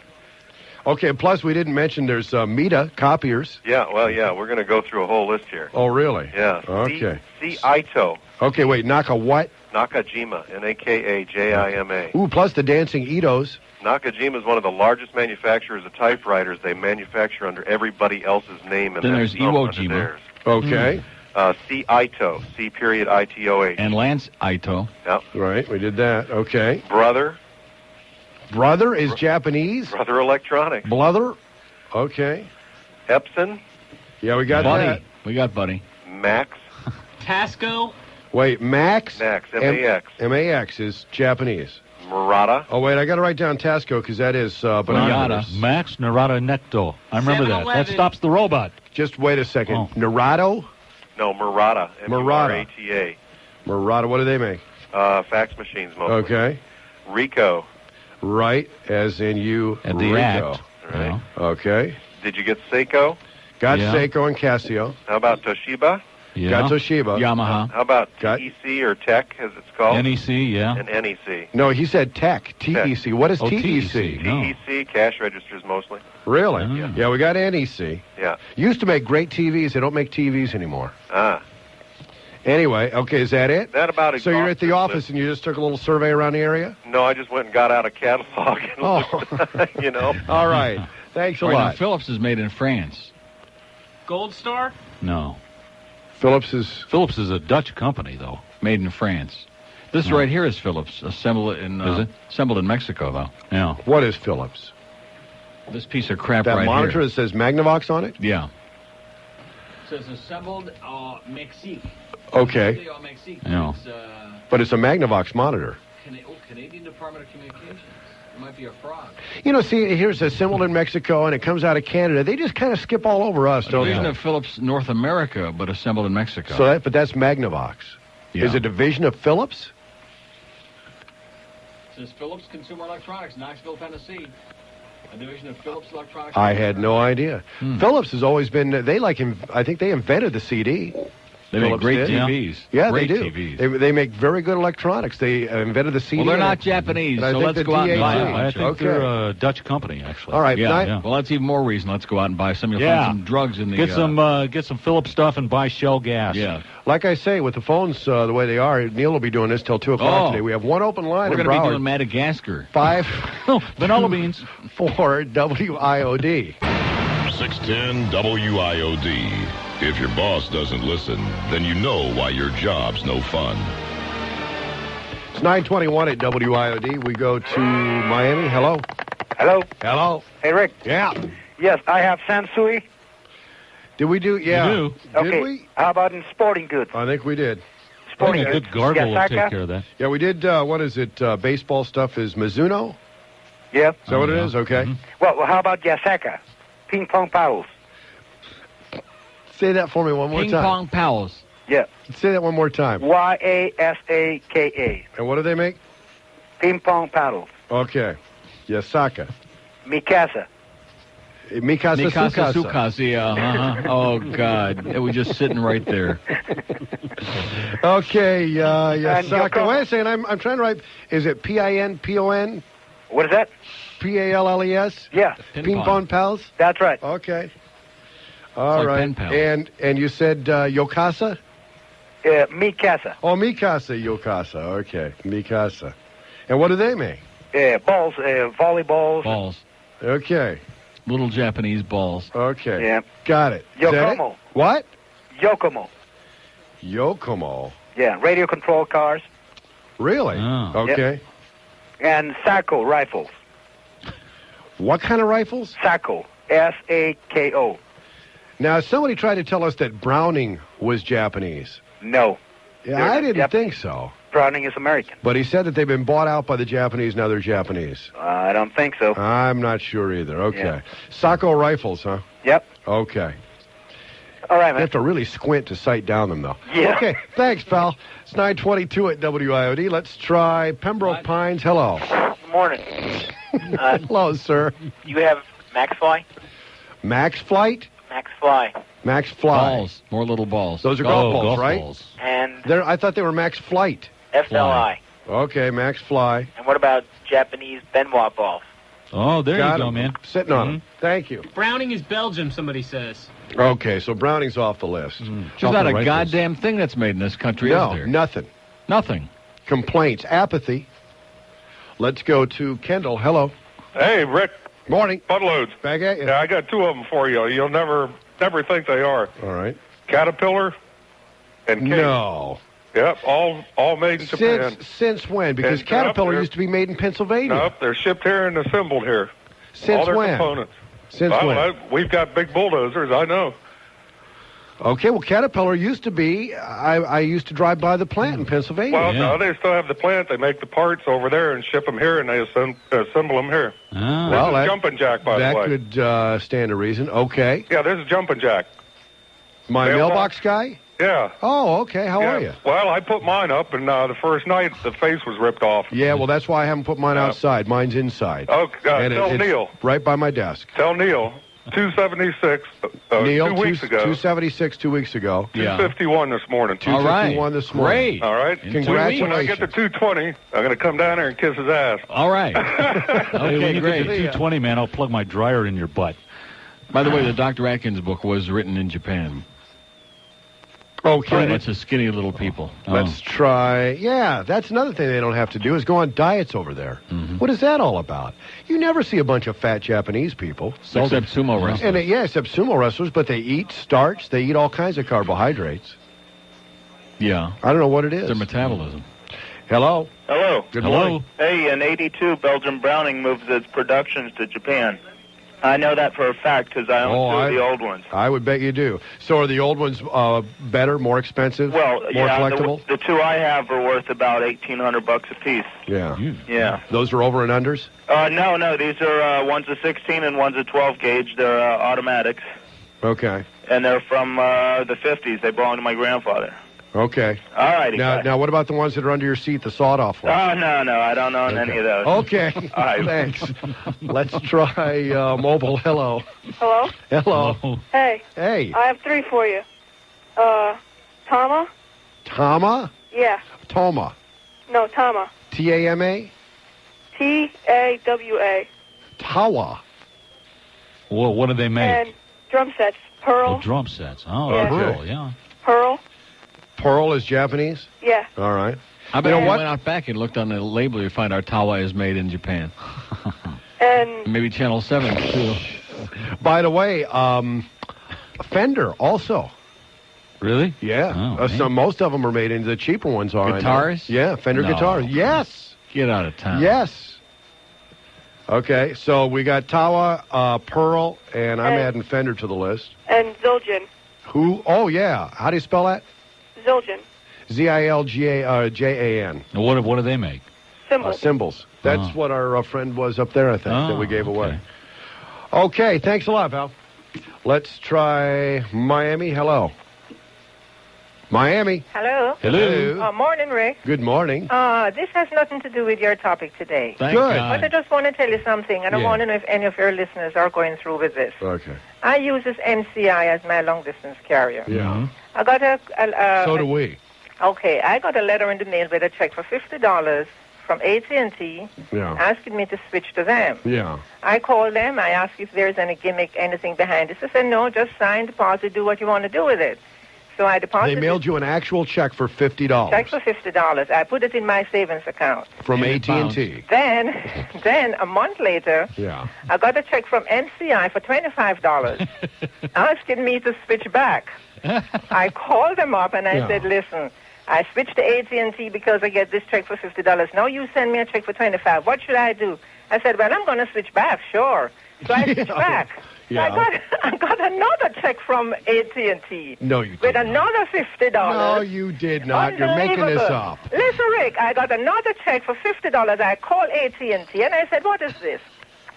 [SPEAKER 5] Okay, plus we didn't mention there's Mita copiers.
[SPEAKER 11] Yeah, we're going to go through a whole list here.
[SPEAKER 5] Oh, really?
[SPEAKER 11] Yeah.
[SPEAKER 5] Okay.
[SPEAKER 11] C. Ito.
[SPEAKER 5] Okay, wait, Naka what?
[SPEAKER 11] Nakajima, Nakajima.
[SPEAKER 5] Ooh, plus the dancing Itos.
[SPEAKER 11] Nakajima is one of the largest manufacturers of typewriters. They manufacture under everybody else's name. And
[SPEAKER 13] Then there's Iwo Jima.
[SPEAKER 11] Theirs.
[SPEAKER 5] Okay.
[SPEAKER 11] C. Ito. C. Period. I-T-O-H.
[SPEAKER 13] And Lance Ito.
[SPEAKER 11] Yep.
[SPEAKER 5] Right, we did that. Okay.
[SPEAKER 11] Brother.
[SPEAKER 5] Brother is Japanese?
[SPEAKER 11] Brother Electronics.
[SPEAKER 5] Brother? Okay.
[SPEAKER 11] Epson.
[SPEAKER 5] Yeah, we got
[SPEAKER 13] Buddy.
[SPEAKER 5] that.
[SPEAKER 13] We got Buddy.
[SPEAKER 11] Max.
[SPEAKER 10] Tasco.
[SPEAKER 5] Wait, Max?
[SPEAKER 11] Max. M-A-X.
[SPEAKER 5] M-A-X is Japanese.
[SPEAKER 11] Murata.
[SPEAKER 5] Oh, wait, I got to write down Tasco because that is binoculars.
[SPEAKER 6] Max Narada Necto. I remember that. That stops the robot.
[SPEAKER 5] Just wait a second. Narado?
[SPEAKER 11] No, Murata. M-U-R-A-T-A.
[SPEAKER 5] Murata, what do they make?
[SPEAKER 11] Fax machines mostly.
[SPEAKER 5] Okay.
[SPEAKER 11] Ricoh.
[SPEAKER 5] Right, as in you,
[SPEAKER 6] At the
[SPEAKER 5] Rico.
[SPEAKER 6] act.
[SPEAKER 11] Right.
[SPEAKER 5] Okay.
[SPEAKER 11] Did you get Seiko?
[SPEAKER 5] Got Seiko and Casio.
[SPEAKER 11] How about Toshiba?
[SPEAKER 6] Yeah.
[SPEAKER 5] Got Toshiba.
[SPEAKER 13] Yamaha.
[SPEAKER 11] How about TEC or Tech, as it's called?
[SPEAKER 6] NEC, yeah.
[SPEAKER 11] And NEC.
[SPEAKER 5] No, he said Tech. TEC. What is TEC?
[SPEAKER 11] TEC, cash registers mostly.
[SPEAKER 5] Really? Yeah, we got NEC.
[SPEAKER 11] Yeah.
[SPEAKER 5] Used to make great TVs. They don't make TVs anymore.
[SPEAKER 11] Ah.
[SPEAKER 5] Anyway, okay, is that it?
[SPEAKER 11] That about
[SPEAKER 5] So you're at the
[SPEAKER 11] exhausts
[SPEAKER 5] office and you just took a little survey around the area?
[SPEAKER 11] No, I just went and got out a catalog. And looked, you know.
[SPEAKER 5] All right. Thanks a
[SPEAKER 13] Right,
[SPEAKER 5] lot.
[SPEAKER 13] now, Philips is made in France.
[SPEAKER 10] Gold Star.
[SPEAKER 6] No.
[SPEAKER 5] Philips is
[SPEAKER 6] a Dutch company, though.
[SPEAKER 13] Made in France. This right here is Philips, assembled in Mexico, though.
[SPEAKER 6] Yeah.
[SPEAKER 5] What is Philips?
[SPEAKER 13] This piece of crap
[SPEAKER 5] That
[SPEAKER 13] right
[SPEAKER 5] monitor
[SPEAKER 13] here.
[SPEAKER 5] that says Magnavox on it?
[SPEAKER 13] Yeah.
[SPEAKER 10] It says assembled Mexique.
[SPEAKER 5] Okay.
[SPEAKER 13] Yeah.
[SPEAKER 5] But it's a Magnavox monitor.
[SPEAKER 10] Canadian Department of Communications. It might be a fraud.
[SPEAKER 5] You know, see, here's assembled in Mexico, and it comes out of Canada. They just kind of skip all over us, don't
[SPEAKER 13] Division
[SPEAKER 5] they?
[SPEAKER 13] of Philips North America, but assembled in Mexico.
[SPEAKER 5] So but that's Magnavox.
[SPEAKER 13] Yeah.
[SPEAKER 5] Is it a division of Philips?
[SPEAKER 10] It says Philips Consumer Electronics, Knoxville, Tennessee. A division of Philips Electronics.
[SPEAKER 5] I had no idea. Philips has always been. I think they invented the CD.
[SPEAKER 13] They make
[SPEAKER 5] Philips
[SPEAKER 13] great
[SPEAKER 5] did.
[SPEAKER 13] TVs.
[SPEAKER 5] Yeah,
[SPEAKER 13] Great
[SPEAKER 5] they do.
[SPEAKER 13] TVs.
[SPEAKER 5] They make very good electronics. They invented the CD.
[SPEAKER 13] Well, they're
[SPEAKER 5] and
[SPEAKER 13] not Japanese,
[SPEAKER 5] and I
[SPEAKER 13] so
[SPEAKER 5] think
[SPEAKER 13] let's
[SPEAKER 5] the
[SPEAKER 13] go out and buy
[SPEAKER 5] DAC.
[SPEAKER 13] them.
[SPEAKER 6] I think they're a Dutch company, actually.
[SPEAKER 5] All right.
[SPEAKER 13] Yeah. Well, that's even more reason. Let's go out and buy some. You'll find some drugs in the...
[SPEAKER 6] Get some Philips stuff and buy Shell gas.
[SPEAKER 13] Yeah.
[SPEAKER 5] Like I say, with the phones the way they are, Neil will be doing this till 2 o'clock today. We have one open line
[SPEAKER 13] We're
[SPEAKER 5] in
[SPEAKER 13] going to
[SPEAKER 5] Broward.
[SPEAKER 13] be doing Madagascar.
[SPEAKER 5] 5
[SPEAKER 6] vanilla beans.
[SPEAKER 5] 4 WIOD.
[SPEAKER 1] 610 WIOD. If your boss doesn't listen, then you know why your job's no fun.
[SPEAKER 5] It's 9:21 at WIOD. We go to Miami. Hello.
[SPEAKER 12] Hello.
[SPEAKER 5] Hello.
[SPEAKER 12] Hey, Rick.
[SPEAKER 5] Yeah.
[SPEAKER 12] Yes, I have Sansui.
[SPEAKER 5] Did we do? Yeah.
[SPEAKER 6] We do.
[SPEAKER 12] Okay.
[SPEAKER 5] Did we?
[SPEAKER 12] How about in sporting goods?
[SPEAKER 5] I think we did.
[SPEAKER 6] I think a good gargle will take care of that.
[SPEAKER 5] Yeah, we did. What is it? Baseball stuff is Mizuno?
[SPEAKER 12] Yeah.
[SPEAKER 5] Is that what it is? Okay.
[SPEAKER 12] Well, how about Yasaka? Ping pong paddles.
[SPEAKER 5] Say that for me one more
[SPEAKER 13] Ping
[SPEAKER 5] time.
[SPEAKER 13] pong pals.
[SPEAKER 12] Yeah.
[SPEAKER 5] Say that one more time.
[SPEAKER 12] Yasaka.
[SPEAKER 5] And what do they make?
[SPEAKER 12] Ping pong paddles.
[SPEAKER 5] Okay. Yasaka.
[SPEAKER 12] Mikasa.
[SPEAKER 5] Mikasa
[SPEAKER 13] Tsukasa, yeah. Oh, God. It was just sitting right there.
[SPEAKER 5] Okay, Yasaka.
[SPEAKER 12] Yoko.
[SPEAKER 5] Wait a second. I'm trying to write. Is it PINPON?
[SPEAKER 12] What is that?
[SPEAKER 5] PALLES?
[SPEAKER 12] Yeah.
[SPEAKER 5] Ping pong pals?
[SPEAKER 12] That's right.
[SPEAKER 5] Okay. All
[SPEAKER 13] like
[SPEAKER 5] right.
[SPEAKER 13] pen pals.
[SPEAKER 5] And you said Yokasa?
[SPEAKER 12] Mikasa.
[SPEAKER 5] Oh, Mikasa Yokasa. Okay. Mikasa. And what do they make?
[SPEAKER 12] Balls, volleyballs.
[SPEAKER 13] Balls.
[SPEAKER 5] Okay.
[SPEAKER 13] Little Japanese balls.
[SPEAKER 5] Okay.
[SPEAKER 12] Yeah.
[SPEAKER 5] Got it. Is that it?
[SPEAKER 12] Yokomo.
[SPEAKER 5] What?
[SPEAKER 12] Yokomo.
[SPEAKER 5] Yokomo.
[SPEAKER 12] Yeah, radio control cars.
[SPEAKER 5] Really?
[SPEAKER 6] Oh.
[SPEAKER 5] Okay.
[SPEAKER 12] And Sako rifles.
[SPEAKER 5] What kind of rifles?
[SPEAKER 12] Sako. Sako.
[SPEAKER 5] Now, somebody tried to tell us that Browning was Japanese.
[SPEAKER 12] No.
[SPEAKER 5] Yeah, I didn't think so.
[SPEAKER 12] Browning is American.
[SPEAKER 5] But he said that they've been bought out by the Japanese. Now they're Japanese.
[SPEAKER 12] I don't think so.
[SPEAKER 5] I'm not sure either. Okay.
[SPEAKER 12] Yeah.
[SPEAKER 5] Sako rifles, huh?
[SPEAKER 12] Yep.
[SPEAKER 5] Okay.
[SPEAKER 12] All right,
[SPEAKER 5] You
[SPEAKER 12] man.
[SPEAKER 5] have to really squint to sight down them, though.
[SPEAKER 12] Yeah.
[SPEAKER 5] Okay. Thanks, pal. It's 9:22 at WIOD. Let's try Pembroke Pines. Hello.
[SPEAKER 14] Good morning.
[SPEAKER 5] Hello, sir.
[SPEAKER 14] You have Max Fly?
[SPEAKER 5] Max Flight?
[SPEAKER 14] Max Fly.
[SPEAKER 5] Max Fly.
[SPEAKER 13] Balls. More little balls.
[SPEAKER 5] Those are golf balls, right?
[SPEAKER 14] And
[SPEAKER 5] I thought they were Max Flight.
[SPEAKER 14] FLI.
[SPEAKER 5] Okay, Max Fly.
[SPEAKER 14] And what about Japanese Benoit balls?
[SPEAKER 6] Oh, there
[SPEAKER 5] Got
[SPEAKER 6] you go,
[SPEAKER 5] him.
[SPEAKER 6] man.
[SPEAKER 5] Sitting on them. Thank you.
[SPEAKER 10] Browning is Belgium, somebody says.
[SPEAKER 5] Okay, so Browning's off the list.
[SPEAKER 13] There's not a goddamn thing that's made in this country,
[SPEAKER 5] No,
[SPEAKER 13] is there?
[SPEAKER 5] nothing.
[SPEAKER 13] Nothing.
[SPEAKER 5] Complaints, apathy. Let's go to Kendall. Hello.
[SPEAKER 15] Hey, Rick.
[SPEAKER 5] Morning.
[SPEAKER 15] Buttloads.
[SPEAKER 5] Back at you.
[SPEAKER 15] Yeah, I got two of them for you. You'll never think they are.
[SPEAKER 5] All right.
[SPEAKER 15] Caterpillar and Case.
[SPEAKER 5] No.
[SPEAKER 15] Yep, all made in Japan.
[SPEAKER 5] Since when? Because
[SPEAKER 15] And,
[SPEAKER 5] Caterpillar
[SPEAKER 15] they're-
[SPEAKER 5] used to be made in Pennsylvania.
[SPEAKER 15] Nope, they're shipped here and assembled here.
[SPEAKER 5] Since
[SPEAKER 15] all their
[SPEAKER 5] when?
[SPEAKER 15] components.
[SPEAKER 5] Since
[SPEAKER 15] Well,
[SPEAKER 5] when?
[SPEAKER 15] we've got big bulldozers, I know.
[SPEAKER 5] Okay, well, Caterpillar used to be. I used to drive by the plant in Pennsylvania.
[SPEAKER 15] Well, no, they still have the plant. They make the parts over there and ship them here, and they assemble them here.
[SPEAKER 6] Ah.
[SPEAKER 5] Well,
[SPEAKER 15] this is
[SPEAKER 5] that-
[SPEAKER 15] Jumping Jack, by the
[SPEAKER 5] that
[SPEAKER 15] way.
[SPEAKER 5] could stand a reason. Okay.
[SPEAKER 15] Yeah, this is Jumping Jack.
[SPEAKER 5] My
[SPEAKER 15] Mailbox?
[SPEAKER 5] mailbox guy?
[SPEAKER 15] Yeah.
[SPEAKER 5] Oh, okay. How
[SPEAKER 15] Yeah.
[SPEAKER 5] are you?
[SPEAKER 15] Well, I put mine up, and the first night the face was ripped off.
[SPEAKER 5] Yeah, well, that's why I haven't put mine outside. Mine's inside.
[SPEAKER 15] Oh,
[SPEAKER 5] And
[SPEAKER 15] tell
[SPEAKER 5] it's
[SPEAKER 15] Neil.
[SPEAKER 5] right by my desk.
[SPEAKER 15] Tell Neil. 276
[SPEAKER 5] Neil,
[SPEAKER 15] 2 weeks ago.
[SPEAKER 5] 276 2 weeks ago.
[SPEAKER 15] 251 this morning.
[SPEAKER 5] 251 this morning.
[SPEAKER 15] All right.
[SPEAKER 5] Congratulations.
[SPEAKER 15] When I get to 220, I'm going to come down there and kiss his ass.
[SPEAKER 13] All right.
[SPEAKER 6] Hey, when you
[SPEAKER 13] great.
[SPEAKER 6] get to 220, man, I'll plug my dryer in your butt.
[SPEAKER 13] By the way, the Dr. Atkins book was written in Japan.
[SPEAKER 5] Okay.
[SPEAKER 13] Bunch of skinny little people.
[SPEAKER 5] Let's try. Yeah, that's another thing they don't have to do is go on diets over there. What is that all about? You never see a bunch of fat Japanese people.
[SPEAKER 13] Except sumo wrestlers.
[SPEAKER 5] And except sumo wrestlers, but they eat starch. They eat all kinds of carbohydrates.
[SPEAKER 13] Yeah.
[SPEAKER 5] I don't know what it is.
[SPEAKER 13] Their metabolism.
[SPEAKER 5] Hello.
[SPEAKER 3] Hello.
[SPEAKER 5] Good morning.
[SPEAKER 3] Hey, in '82, Belgium Browning moves its productions to Japan. I know that for a fact because I own two of the old ones.
[SPEAKER 5] I would bet you do. So are the old ones better, more expensive,
[SPEAKER 3] Well,
[SPEAKER 5] more
[SPEAKER 3] yeah,
[SPEAKER 5] collectible?
[SPEAKER 3] the two I have are worth about $1,800 a piece.
[SPEAKER 5] Yeah.
[SPEAKER 3] Yeah.
[SPEAKER 5] Those are over and unders?
[SPEAKER 3] No, these are one's a 16 and one's a 12 gauge. They're automatics,
[SPEAKER 5] Okay.
[SPEAKER 3] and they're from the 50s. They belong to my grandfather.
[SPEAKER 5] Okay.
[SPEAKER 3] All righty.
[SPEAKER 5] Now, what about the ones that are under your seat, the sawed-off ones?
[SPEAKER 3] Oh, no, I don't own any of those.
[SPEAKER 5] Okay.
[SPEAKER 3] All right.
[SPEAKER 5] Thanks. Let's try mobile. Hello.
[SPEAKER 7] Hello?
[SPEAKER 5] Hello.
[SPEAKER 7] Hey.
[SPEAKER 5] Hey.
[SPEAKER 7] I have three for you. Tama?
[SPEAKER 5] Tama?
[SPEAKER 7] Yeah.
[SPEAKER 5] Toma.
[SPEAKER 7] No, Tama.
[SPEAKER 5] T-A-M-A?
[SPEAKER 7] T-A-W-A.
[SPEAKER 5] Tawa.
[SPEAKER 6] Well, what do they make?
[SPEAKER 7] And drum sets. Pearl.
[SPEAKER 6] Oh, drum sets. Oh,
[SPEAKER 7] Yeah.
[SPEAKER 6] Pearl, yeah.
[SPEAKER 7] Pearl.
[SPEAKER 5] Pearl is Japanese?
[SPEAKER 7] Yeah.
[SPEAKER 5] All right.
[SPEAKER 13] I bet
[SPEAKER 5] You know
[SPEAKER 13] if you
[SPEAKER 5] what?
[SPEAKER 13] went out back and looked on the label, you'd find our tawa is made in Japan.
[SPEAKER 7] And
[SPEAKER 13] Maybe Channel 7, too.
[SPEAKER 5] By the way, Fender also.
[SPEAKER 6] Really?
[SPEAKER 5] Yeah.
[SPEAKER 6] Oh,
[SPEAKER 5] most of them are made into the cheaper ones are.
[SPEAKER 13] Guitars?
[SPEAKER 5] Yeah, Fender
[SPEAKER 13] No.
[SPEAKER 5] guitars. Yes.
[SPEAKER 13] Get out of town.
[SPEAKER 5] Yes. Okay, so we got Tawa, Pearl, and I'm adding Fender to the list.
[SPEAKER 7] And Zildjian.
[SPEAKER 5] Who? Oh, yeah. How do you spell that?
[SPEAKER 7] Zildjian.
[SPEAKER 5] Ziljan.
[SPEAKER 6] What do they make?
[SPEAKER 7] Cymbals.
[SPEAKER 5] Cymbals. That's what our friend was up there, I think, that we gave away. Okay, thanks a lot, pal. Let's try Miami. Hello. Miami.
[SPEAKER 16] Hello.
[SPEAKER 5] Hello.
[SPEAKER 16] Morning, Rick.
[SPEAKER 5] Good morning.
[SPEAKER 16] This has nothing to do with your topic today.
[SPEAKER 5] Thank Good.
[SPEAKER 16] But I just want to tell you something, and I
[SPEAKER 5] Yeah.
[SPEAKER 16] want to know if any of your listeners are going through with this.
[SPEAKER 5] Okay.
[SPEAKER 16] I use this MCI as my long-distance carrier.
[SPEAKER 5] Yeah.
[SPEAKER 16] I got
[SPEAKER 5] So do we.
[SPEAKER 16] Okay, I got a letter in the mail with a check for $50 from AT&T
[SPEAKER 5] Yeah.
[SPEAKER 16] asking me to switch to them.
[SPEAKER 5] Yeah.
[SPEAKER 16] I called them. I asked if there's any gimmick, anything behind it. They said, no, just sign, deposit, do what you want to do with it. So I
[SPEAKER 5] They
[SPEAKER 16] deposited
[SPEAKER 5] mailed you an actual check for $50
[SPEAKER 16] check for $50. I put it in my savings account.
[SPEAKER 5] from AT&T.
[SPEAKER 16] Then a month later,
[SPEAKER 5] Yeah.
[SPEAKER 16] I got a check from MCI for $25 asking me to switch back. I called them up and I
[SPEAKER 5] Yeah.
[SPEAKER 16] said, listen, I switched to AT&T because I get this check for $50. Now you send me a check for $25. What should I do? I said, well, I'm going to switch back, sure. So I switched back. So
[SPEAKER 5] Yeah.
[SPEAKER 16] I got another check from AT&T
[SPEAKER 5] No, you
[SPEAKER 16] with
[SPEAKER 5] did not.
[SPEAKER 16] another $50.
[SPEAKER 5] No, you did not. You're making this
[SPEAKER 16] Unbelievable.
[SPEAKER 5] up.
[SPEAKER 16] Listen, Rick, I got another check for $50. I called AT&T and I said, what is this?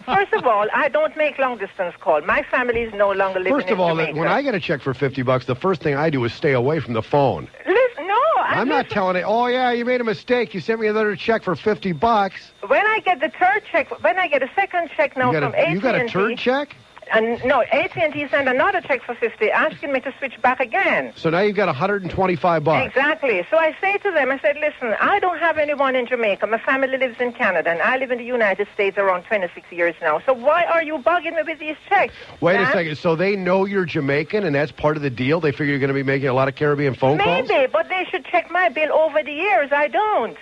[SPEAKER 16] First of all, I don't make long-distance call. My family is no longer living
[SPEAKER 5] First of
[SPEAKER 16] in
[SPEAKER 5] all,
[SPEAKER 16] Jamaica.
[SPEAKER 5] when I get a check for $50, the first thing I do is stay away from the phone.
[SPEAKER 16] Listen, no,
[SPEAKER 5] I'm not telling it. Oh yeah, you made a mistake. You sent me another check for $50.
[SPEAKER 16] When I get the third check, when I get a second check now
[SPEAKER 5] You
[SPEAKER 16] from
[SPEAKER 5] got
[SPEAKER 16] AT&T...
[SPEAKER 5] you got a turd check?
[SPEAKER 16] And no, AT&T sent another check for $50 asking me to switch back again.
[SPEAKER 5] So now you've got $125.
[SPEAKER 16] Exactly. So I say to them, I said, listen, I don't have anyone in Jamaica. My family lives in Canada, and I live in the United States around 26 years now. So why are you bugging me with these checks?
[SPEAKER 5] Wait a
[SPEAKER 16] Sam?
[SPEAKER 5] second. So they know you're Jamaican, and that's part of the deal? They figure you're going to be making a lot of Caribbean phone calls?
[SPEAKER 16] Maybe, but they should check my bill over the years. I don't.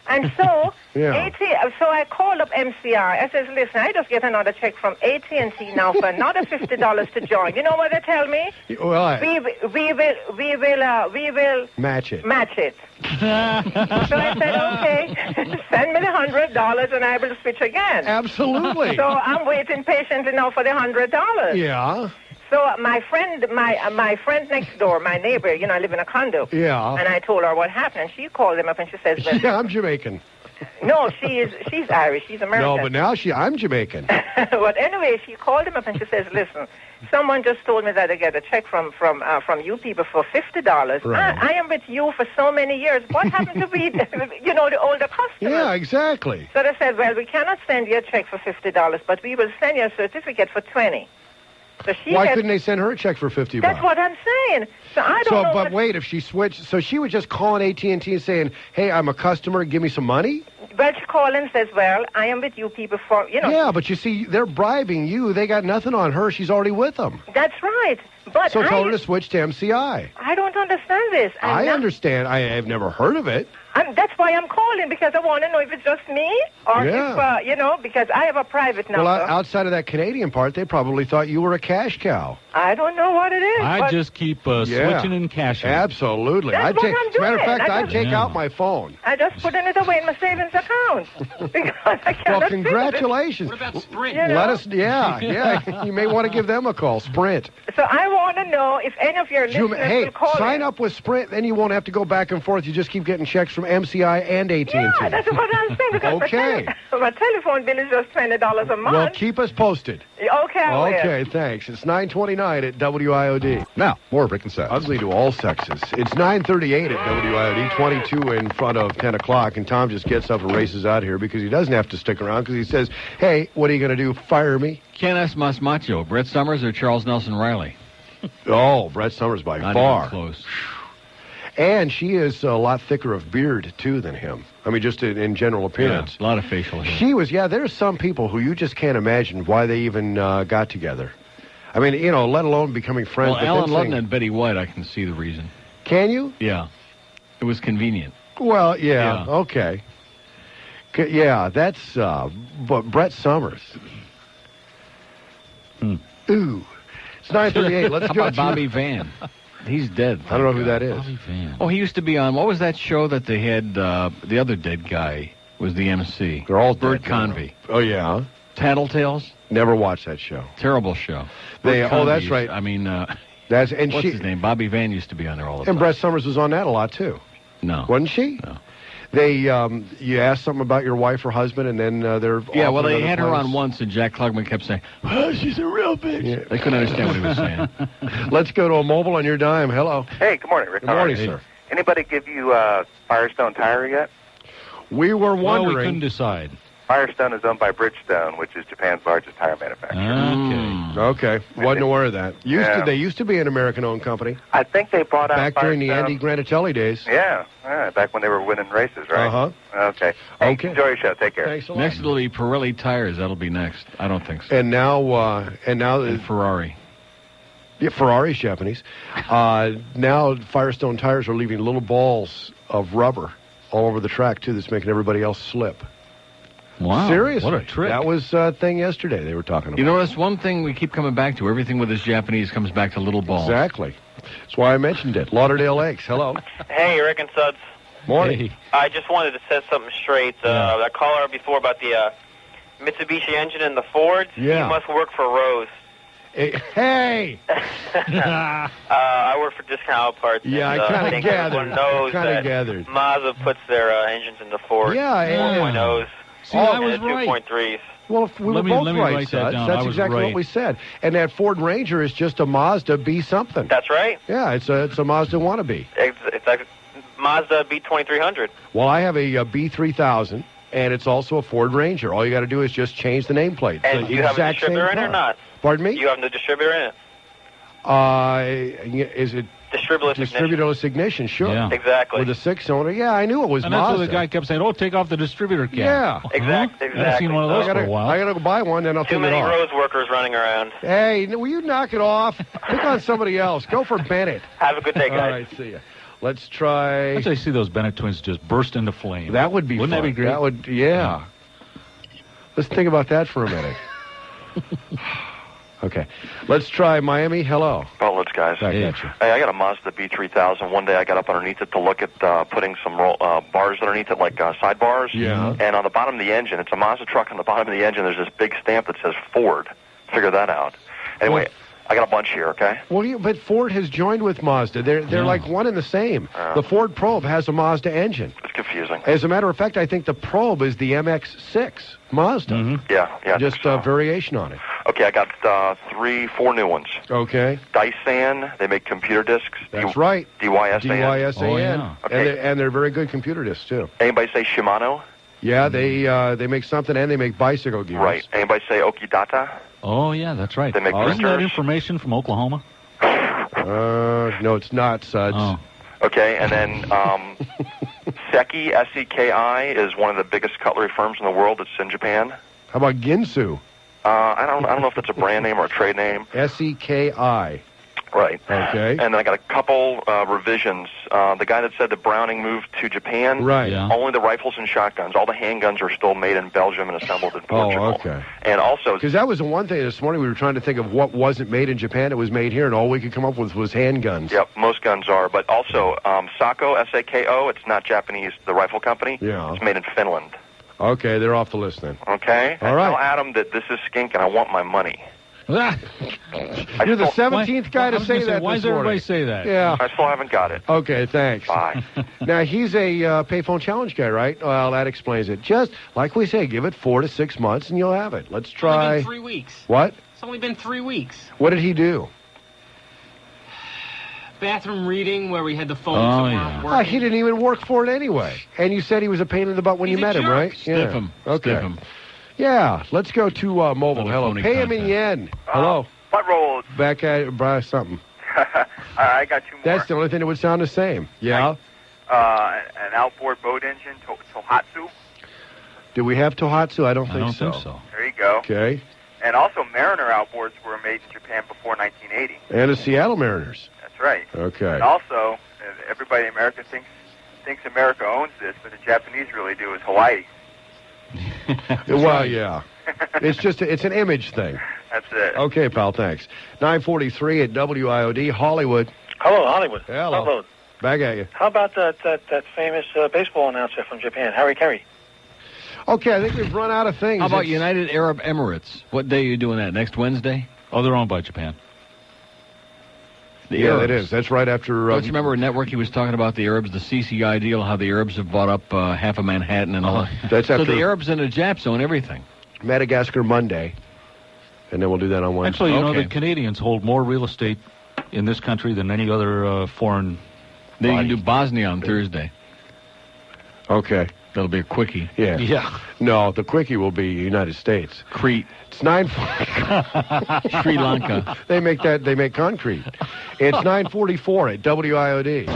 [SPEAKER 16] And so,
[SPEAKER 5] Yeah.
[SPEAKER 16] so I called up MCI. I says, listen, I just get another check from AT&T now for another $50 to join. You know what they tell me?
[SPEAKER 5] What?
[SPEAKER 16] We will
[SPEAKER 5] Match it.
[SPEAKER 16] match it. So I said, okay, send me the $100 and I will switch again.
[SPEAKER 5] Absolutely.
[SPEAKER 16] So I'm waiting patiently now for the $100.
[SPEAKER 5] Yeah.
[SPEAKER 16] So my friend next door, my neighbor, you know, I live in a condo.
[SPEAKER 5] Yeah.
[SPEAKER 16] And I told her what happened, and she called him up and she says, well,
[SPEAKER 5] Yeah, I'm Jamaican.
[SPEAKER 16] no, she's Irish, she's American.
[SPEAKER 5] No, but now I'm Jamaican.
[SPEAKER 16] But anyway, she called him up and she says, listen, someone just told me that I get a check from you people for $50.
[SPEAKER 5] Right.
[SPEAKER 16] I am with you for so many years. What happened to be, you know, the older customers?
[SPEAKER 5] Yeah, exactly.
[SPEAKER 16] So they said, well, we cannot send you a check for $50, but we will send you a certificate for $20. So
[SPEAKER 5] Why couldn't they send her a check for $50?
[SPEAKER 16] That's what I'm saying. So I don't know.
[SPEAKER 5] But wait, if she switched, so she was just calling AT&T and saying, "Hey, I'm a customer. Give me some money."
[SPEAKER 16] Well, she called and says, "Well, I am with you people for you know."
[SPEAKER 5] Yeah, but you see, they're bribing you. They got nothing on her. She's already with them.
[SPEAKER 16] That's right. But
[SPEAKER 5] So tell her to switch to MCI.
[SPEAKER 16] I don't understand this.
[SPEAKER 5] I understand. I've never heard of it.
[SPEAKER 16] That's why I'm calling, because I want to know if it's just me or
[SPEAKER 5] Yeah.
[SPEAKER 16] if, you know, because I have a private number.
[SPEAKER 5] Well, outside of that Canadian part, they probably thought you were a cash cow.
[SPEAKER 16] I don't know what it is.
[SPEAKER 6] I
[SPEAKER 16] but
[SPEAKER 6] just keep switching and cashing.
[SPEAKER 5] Absolutely.
[SPEAKER 16] That's what I'm
[SPEAKER 5] As a matter of
[SPEAKER 16] doing.
[SPEAKER 5] fact,
[SPEAKER 16] I
[SPEAKER 5] I'd
[SPEAKER 16] just-
[SPEAKER 5] take
[SPEAKER 6] Yeah.
[SPEAKER 5] out my phone.
[SPEAKER 16] I just putting it away in my savings account because I cannot.
[SPEAKER 5] Well,
[SPEAKER 16] see
[SPEAKER 5] congratulations.
[SPEAKER 16] What about Sprint?
[SPEAKER 5] Let us, yeah. You may want to give them a call. Sprint.
[SPEAKER 16] So I want to know if any of your listeners
[SPEAKER 5] Hey,
[SPEAKER 16] will call
[SPEAKER 5] sign
[SPEAKER 16] in.
[SPEAKER 5] up with Sprint, then you won't have to go back and forth. You just keep getting checks from MCI and AT&T.
[SPEAKER 16] Yeah, that's what I'm saying. Because
[SPEAKER 5] Okay.
[SPEAKER 16] my telephone bill is just $20 a month.
[SPEAKER 5] Well, keep us posted.
[SPEAKER 16] Okay, I will.
[SPEAKER 5] Okay, thanks. It's 9:29 at WIOD.
[SPEAKER 1] Now, more Rick and Suds.
[SPEAKER 5] Ugly to all sexes. It's 9:38 at WIOD, 22 in front of 10 o'clock, and Tom just gets up and races out here because he doesn't have to stick around because he says, hey, what are you going to do, fire me?
[SPEAKER 13] Can't ask Mas Macho, Brett Summers or Charles Nelson Riley?
[SPEAKER 5] Oh, Brett Summers by
[SPEAKER 13] Not
[SPEAKER 5] far.
[SPEAKER 13] even close.
[SPEAKER 5] And she is a lot thicker of beard, too, than him. I mean, just in general appearance.
[SPEAKER 13] Yeah, a lot of facial hair.
[SPEAKER 5] She was, there's some people who you just can't imagine why they even got together. I mean, let alone becoming friends.
[SPEAKER 13] Well,
[SPEAKER 5] but
[SPEAKER 13] Alan
[SPEAKER 5] then
[SPEAKER 13] Ludden
[SPEAKER 5] saying-
[SPEAKER 13] and Betty White, I can see the reason.
[SPEAKER 5] Can you?
[SPEAKER 13] Yeah. It was convenient.
[SPEAKER 5] Well, yeah. Okay. Yeah, that's, but Brett Summers. Ooh. It's 9:38. Let's
[SPEAKER 13] How
[SPEAKER 5] go
[SPEAKER 13] about
[SPEAKER 5] to
[SPEAKER 13] Bobby Van? He's dead.
[SPEAKER 5] I don't know who that is.
[SPEAKER 6] Bobby Van.
[SPEAKER 13] Oh, he used to be on, what was that show that they had, the other dead guy was the MC?
[SPEAKER 5] They're all
[SPEAKER 13] Bert
[SPEAKER 5] dead.
[SPEAKER 13] Convey.
[SPEAKER 5] Oh, yeah.
[SPEAKER 13] Tattletales?
[SPEAKER 5] Never watched that show.
[SPEAKER 13] Terrible show.
[SPEAKER 5] They.
[SPEAKER 13] Bert
[SPEAKER 5] Oh, that's
[SPEAKER 13] Convey
[SPEAKER 5] right.
[SPEAKER 13] used- I mean,
[SPEAKER 5] That's and
[SPEAKER 13] what's
[SPEAKER 5] she
[SPEAKER 13] his name? Bobby Van used to be on there all the time.
[SPEAKER 5] and Brett Summers was on that a lot too.
[SPEAKER 13] No.
[SPEAKER 5] Wasn't she?
[SPEAKER 13] No.
[SPEAKER 5] They. You asked something about your wife or husband, and then they're.
[SPEAKER 13] Yeah,
[SPEAKER 5] off
[SPEAKER 13] well,
[SPEAKER 5] to
[SPEAKER 13] they
[SPEAKER 5] another
[SPEAKER 13] had her
[SPEAKER 5] place.
[SPEAKER 13] on once, and Jack Klugman kept saying, "Oh, she's a real bitch."
[SPEAKER 5] Yeah.
[SPEAKER 13] They couldn't understand what he was saying.
[SPEAKER 5] Let's go to a mobile on your dime. Hello.
[SPEAKER 17] Hey, good morning, Rick.
[SPEAKER 5] Good morning, sir.
[SPEAKER 17] Anybody give you Firestone Tire yet?
[SPEAKER 5] We were
[SPEAKER 6] Well,
[SPEAKER 5] wondering.
[SPEAKER 6] we couldn't decide.
[SPEAKER 17] Firestone is owned by Bridgestone, which is Japan's largest tire manufacturer.
[SPEAKER 5] Okay. Wasn't aware of that.
[SPEAKER 17] Yeah.
[SPEAKER 5] They used to be an American-owned company
[SPEAKER 17] I think they bought out
[SPEAKER 5] back during the
[SPEAKER 17] Firestone-
[SPEAKER 5] Andy Granatelli days.
[SPEAKER 17] Yeah, back when they were winning races, right?
[SPEAKER 5] Uh-huh.
[SPEAKER 17] Okay. Hey,
[SPEAKER 5] Okay.
[SPEAKER 17] Enjoy your show. Take care.
[SPEAKER 5] Thanks a lot.
[SPEAKER 13] Next it'll be Pirelli tires. That'll be next. I don't think so.
[SPEAKER 5] And now,
[SPEAKER 13] And Ferrari.
[SPEAKER 5] Yeah, Ferrari's Japanese. Now Firestone tires are leaving little balls of rubber all over the track too. That's making everybody else slip.
[SPEAKER 6] Wow.
[SPEAKER 5] Seriously,
[SPEAKER 6] What a trick.
[SPEAKER 5] That was a thing yesterday they were talking about.
[SPEAKER 13] You know, that's one thing we keep coming back to. Everything with this Japanese comes back to little balls.
[SPEAKER 5] Exactly. That's why I mentioned it. Lauderdale Lakes. Hello.
[SPEAKER 14] Hey, Rick and Suds.
[SPEAKER 5] Morning.
[SPEAKER 6] Hey.
[SPEAKER 14] I just wanted to set something straight. That caller before about the Mitsubishi engine and the Fords.
[SPEAKER 5] Yeah.
[SPEAKER 14] He must work for Rose.
[SPEAKER 5] Hey.
[SPEAKER 14] I work for Discount Auto Parts.
[SPEAKER 5] Yeah,
[SPEAKER 14] and,
[SPEAKER 5] I kind of
[SPEAKER 14] think
[SPEAKER 5] gathered.
[SPEAKER 14] everyone knows that
[SPEAKER 5] gathered.
[SPEAKER 14] Mazda puts their engines in the Ford.
[SPEAKER 5] Yeah,
[SPEAKER 14] 4.0s.
[SPEAKER 6] See, I was
[SPEAKER 14] and the
[SPEAKER 6] right.
[SPEAKER 14] 2.3s.
[SPEAKER 5] Well, if we
[SPEAKER 6] Let
[SPEAKER 5] were
[SPEAKER 6] me-
[SPEAKER 5] both
[SPEAKER 6] let me
[SPEAKER 5] right,
[SPEAKER 6] write that
[SPEAKER 5] Suds.
[SPEAKER 6] down.
[SPEAKER 5] That's
[SPEAKER 6] I was
[SPEAKER 5] exactly
[SPEAKER 6] right.
[SPEAKER 5] what we said. And that Ford Ranger is just a Mazda B something.
[SPEAKER 14] That's right.
[SPEAKER 5] Yeah, it's a Mazda wannabe.
[SPEAKER 14] It's like Mazda B2300.
[SPEAKER 5] Well, I have a B3000, and it's also a Ford Ranger. All you got to do is just change the nameplate.
[SPEAKER 14] And
[SPEAKER 5] The
[SPEAKER 14] you have a
[SPEAKER 5] exact same
[SPEAKER 14] distributor in it or
[SPEAKER 5] car.
[SPEAKER 14] not?
[SPEAKER 5] Pardon me?
[SPEAKER 14] You have the distributor in it.
[SPEAKER 5] Is it
[SPEAKER 14] Distributorless
[SPEAKER 5] ignition? Sure.
[SPEAKER 6] Yeah.
[SPEAKER 14] Exactly.
[SPEAKER 5] With a 6-cylinder. Yeah, I knew it was
[SPEAKER 6] And that's
[SPEAKER 5] Mazda.
[SPEAKER 6] what the guy kept saying. Oh, take off the distributor cap.
[SPEAKER 5] Yeah.
[SPEAKER 14] Exactly.
[SPEAKER 6] I haven't seen one of those for a while.
[SPEAKER 5] I gotta go buy one, then I'll
[SPEAKER 14] Too
[SPEAKER 5] take it
[SPEAKER 14] many
[SPEAKER 5] off.
[SPEAKER 14] Rose workers running around.
[SPEAKER 5] Hey, will you knock it off? Pick on somebody else. Go for Bennett.
[SPEAKER 14] Have a good day,
[SPEAKER 5] All
[SPEAKER 14] guys.
[SPEAKER 5] right, see ya. Let's try.
[SPEAKER 6] Let's say see those Bennett twins just burst into flame.
[SPEAKER 5] That would be
[SPEAKER 6] Wouldn't
[SPEAKER 5] fun.
[SPEAKER 6] that be great?
[SPEAKER 5] That would, yeah. Let's think about that for a minute. Okay. Let's try Miami. Hello.
[SPEAKER 8] Outlets, guys.
[SPEAKER 5] Back at you.
[SPEAKER 8] Hey, I got a Mazda B3000. One day I got up underneath it to look at putting some bars underneath it, like sidebars.
[SPEAKER 5] Yeah.
[SPEAKER 8] And on the bottom of the engine, it's a Mazda truck. On the bottom of the engine, there's this big stamp that says Ford. Figure that out. Anyway, I got a bunch here, okay?
[SPEAKER 5] Well, but Ford has joined with Mazda. They're like one and the same. The Ford Probe has a Mazda engine.
[SPEAKER 8] It's confusing.
[SPEAKER 5] As a matter of fact, I think the Probe is the MX-6 Mazda.
[SPEAKER 8] Mm-hmm. Yeah. I
[SPEAKER 5] Just
[SPEAKER 8] think so.
[SPEAKER 5] a variation on it.
[SPEAKER 8] Okay, I got 4 new ones.
[SPEAKER 5] Okay.
[SPEAKER 8] Dysan, they make computer discs.
[SPEAKER 5] That's right.
[SPEAKER 8] DYSAN.
[SPEAKER 5] DYSAN.
[SPEAKER 6] Oh, yeah.
[SPEAKER 8] Okay.
[SPEAKER 5] And they're very good computer discs, too.
[SPEAKER 8] Anybody say Shimano?
[SPEAKER 5] Yeah, they make something, and they make bicycle gears.
[SPEAKER 8] Right. Anybody say Okidata?
[SPEAKER 6] Oh, yeah, that's right.
[SPEAKER 8] They make
[SPEAKER 6] Isn't that
[SPEAKER 8] printers.
[SPEAKER 6] information from Oklahoma?
[SPEAKER 5] No, it's not, Suds.
[SPEAKER 6] Oh.
[SPEAKER 8] Okay, and then Seki, S-E-K-I, is one of the biggest cutlery firms in the world. It's in Japan.
[SPEAKER 5] How about Ginsu?
[SPEAKER 8] I don't know if that's a brand name or a trade name.
[SPEAKER 5] S-E-K-I.
[SPEAKER 8] Right.
[SPEAKER 5] Okay.
[SPEAKER 8] And then I got a couple revisions. The guy that said that Browning moved to Japan,
[SPEAKER 5] Right. Yeah.
[SPEAKER 8] only the rifles and shotguns. All the handguns are still made in Belgium and assembled in Portugal.
[SPEAKER 5] Oh, okay.
[SPEAKER 8] And also,
[SPEAKER 5] Because that was the one thing this morning we were trying to think of what wasn't made in Japan. It was made here, and all we could come up with was handguns.
[SPEAKER 8] yep, most guns are. But also, Sako, S-A-K-O, it's not Japanese, the rifle company.
[SPEAKER 5] Yeah.
[SPEAKER 8] It's made in Finland.
[SPEAKER 5] Okay, they're off the list then.
[SPEAKER 8] Okay?
[SPEAKER 5] All right.
[SPEAKER 8] Tell Adam that this is skink and I want my money.
[SPEAKER 5] You're the 17th guy to say that
[SPEAKER 6] Why
[SPEAKER 5] this
[SPEAKER 6] does everybody
[SPEAKER 5] morning.
[SPEAKER 6] say that?
[SPEAKER 5] Yeah.
[SPEAKER 8] I still haven't got it.
[SPEAKER 5] Okay, thanks.
[SPEAKER 8] Bye.
[SPEAKER 5] Now, he's a payphone challenge guy, right? Well, that explains it. Just, like we say, give it 4 to 6 months and you'll have it. Let's
[SPEAKER 18] It's only
[SPEAKER 5] try...
[SPEAKER 18] been 3 weeks.
[SPEAKER 5] What?
[SPEAKER 18] It's only been 3 weeks.
[SPEAKER 5] What did he do?
[SPEAKER 18] Bathroom reading where we had the phones
[SPEAKER 6] Oh,
[SPEAKER 18] that
[SPEAKER 6] yeah.
[SPEAKER 18] weren't working.
[SPEAKER 5] He didn't even work for it anyway. And you said he was a pain in the butt when
[SPEAKER 18] He's
[SPEAKER 5] you
[SPEAKER 18] a
[SPEAKER 5] met him,
[SPEAKER 18] jerk.
[SPEAKER 5] right?
[SPEAKER 13] Stiff him.
[SPEAKER 5] Okay.
[SPEAKER 13] Stiff him.
[SPEAKER 5] Yeah, let's go to mobile.
[SPEAKER 13] Another
[SPEAKER 5] Hello.
[SPEAKER 13] phony
[SPEAKER 5] Pay him in
[SPEAKER 13] contest.
[SPEAKER 5] yen. Hello.
[SPEAKER 17] What rolls?
[SPEAKER 5] Back at something.
[SPEAKER 17] I got 2 more.
[SPEAKER 5] That's the only thing that would sound the same. Yeah.
[SPEAKER 17] An outboard boat engine, Tohatsu.
[SPEAKER 5] Do we have Tohatsu? I don't
[SPEAKER 6] I
[SPEAKER 5] think
[SPEAKER 6] don't
[SPEAKER 5] so.
[SPEAKER 6] think so.
[SPEAKER 17] There you go.
[SPEAKER 5] Okay.
[SPEAKER 17] And also, Mariner outboards were made in Japan before 1980.
[SPEAKER 5] And the Seattle Mariners.
[SPEAKER 17] That's right.
[SPEAKER 5] Okay.
[SPEAKER 17] And also, everybody in America thinks America owns this, but the Japanese really do, is Hawaii.
[SPEAKER 5] Well, yeah. It's an image thing.
[SPEAKER 17] That's it.
[SPEAKER 5] Okay, pal, thanks. 943 at WIOD, Hollywood.
[SPEAKER 9] Hello, Hollywood.
[SPEAKER 5] Hello.
[SPEAKER 9] Upload.
[SPEAKER 5] Back at you.
[SPEAKER 9] How about that famous baseball announcer from Japan, Harry Carey?
[SPEAKER 5] Okay, I think we've run out of things.
[SPEAKER 13] How about United Arab Emirates? What day are you doing that? Next Wednesday?
[SPEAKER 6] Oh, they're owned by Japan.
[SPEAKER 5] Yeah, it is. That's right after...
[SPEAKER 13] Don't you remember a network he was talking about the Arabs, the CCI deal, how the Arabs have bought up half of Manhattan and all that?
[SPEAKER 5] That's
[SPEAKER 13] so
[SPEAKER 5] after
[SPEAKER 13] the Arabs and the Japs own everything.
[SPEAKER 5] Madagascar Monday, and then we'll do that on Wednesday.
[SPEAKER 6] Actually, you know, the Canadians hold more real estate in this country than any other foreign
[SPEAKER 13] Then
[SPEAKER 6] body.
[SPEAKER 13] you can do Bosnia on Thursday.
[SPEAKER 5] Okay.
[SPEAKER 13] That'll be a quickie.
[SPEAKER 5] Yeah.
[SPEAKER 6] Yeah.
[SPEAKER 5] No, the quickie will be United States.
[SPEAKER 13] Crete.
[SPEAKER 5] It's 9...
[SPEAKER 13] Sri Lanka.
[SPEAKER 5] They make concrete. It's 9:44 at WIOD.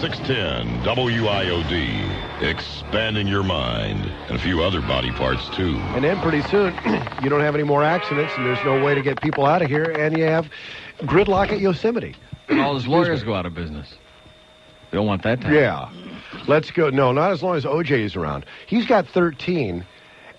[SPEAKER 1] 610 WIOD. Expanding your mind. And a few other body parts, too.
[SPEAKER 5] And then pretty soon, you don't have any more accidents, and there's no way to get people out of here, and you have gridlock at Yosemite.
[SPEAKER 13] And all his lawyers go out of business. They don't want that to happen.
[SPEAKER 5] Yeah. Let's go. No, not as long as OJ is around. He's got 13.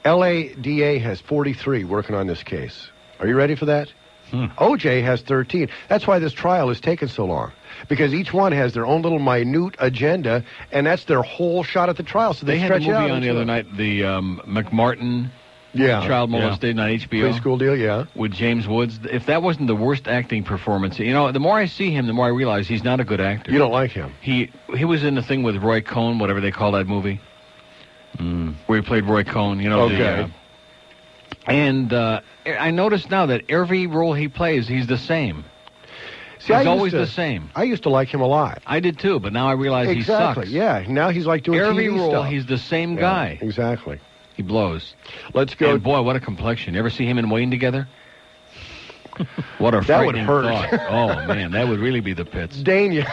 [SPEAKER 5] LADA has 43 working on this case. Are you ready for that? OJ has 13. That's why this trial has taken so long. Because each one has their own little minute agenda, and that's their whole shot at the trial. So they
[SPEAKER 13] had the
[SPEAKER 5] stretch it
[SPEAKER 13] movie
[SPEAKER 5] out
[SPEAKER 13] on the other night, the McMartin child molestation on HBO.
[SPEAKER 5] Preschool deal, yeah.
[SPEAKER 13] With James Woods. If that wasn't the worst acting performance, you know, the more I see him, the more I realize he's not a good actor.
[SPEAKER 5] You don't like him.
[SPEAKER 13] He was in the thing with Roy Cohn, whatever they call that movie, where he played Roy Cohn. You know.
[SPEAKER 5] Okay.
[SPEAKER 13] And I notice now that every role he plays, he's the same.
[SPEAKER 5] See,
[SPEAKER 13] he's always the same.
[SPEAKER 5] I used to like him a lot.
[SPEAKER 13] I did too, but now I realize he sucks.
[SPEAKER 5] Yeah, now he's like doing
[SPEAKER 13] every
[SPEAKER 5] TV
[SPEAKER 13] role.
[SPEAKER 5] stuff.
[SPEAKER 13] He's the same guy.
[SPEAKER 5] Exactly.
[SPEAKER 13] He blows.
[SPEAKER 5] Let's go.
[SPEAKER 13] And boy, what a complexion! You ever see him and Wayne together? What a
[SPEAKER 5] That would
[SPEAKER 13] frightening
[SPEAKER 5] hurt.
[SPEAKER 13] thought! Oh man, that would really be the pits.
[SPEAKER 5] Dania.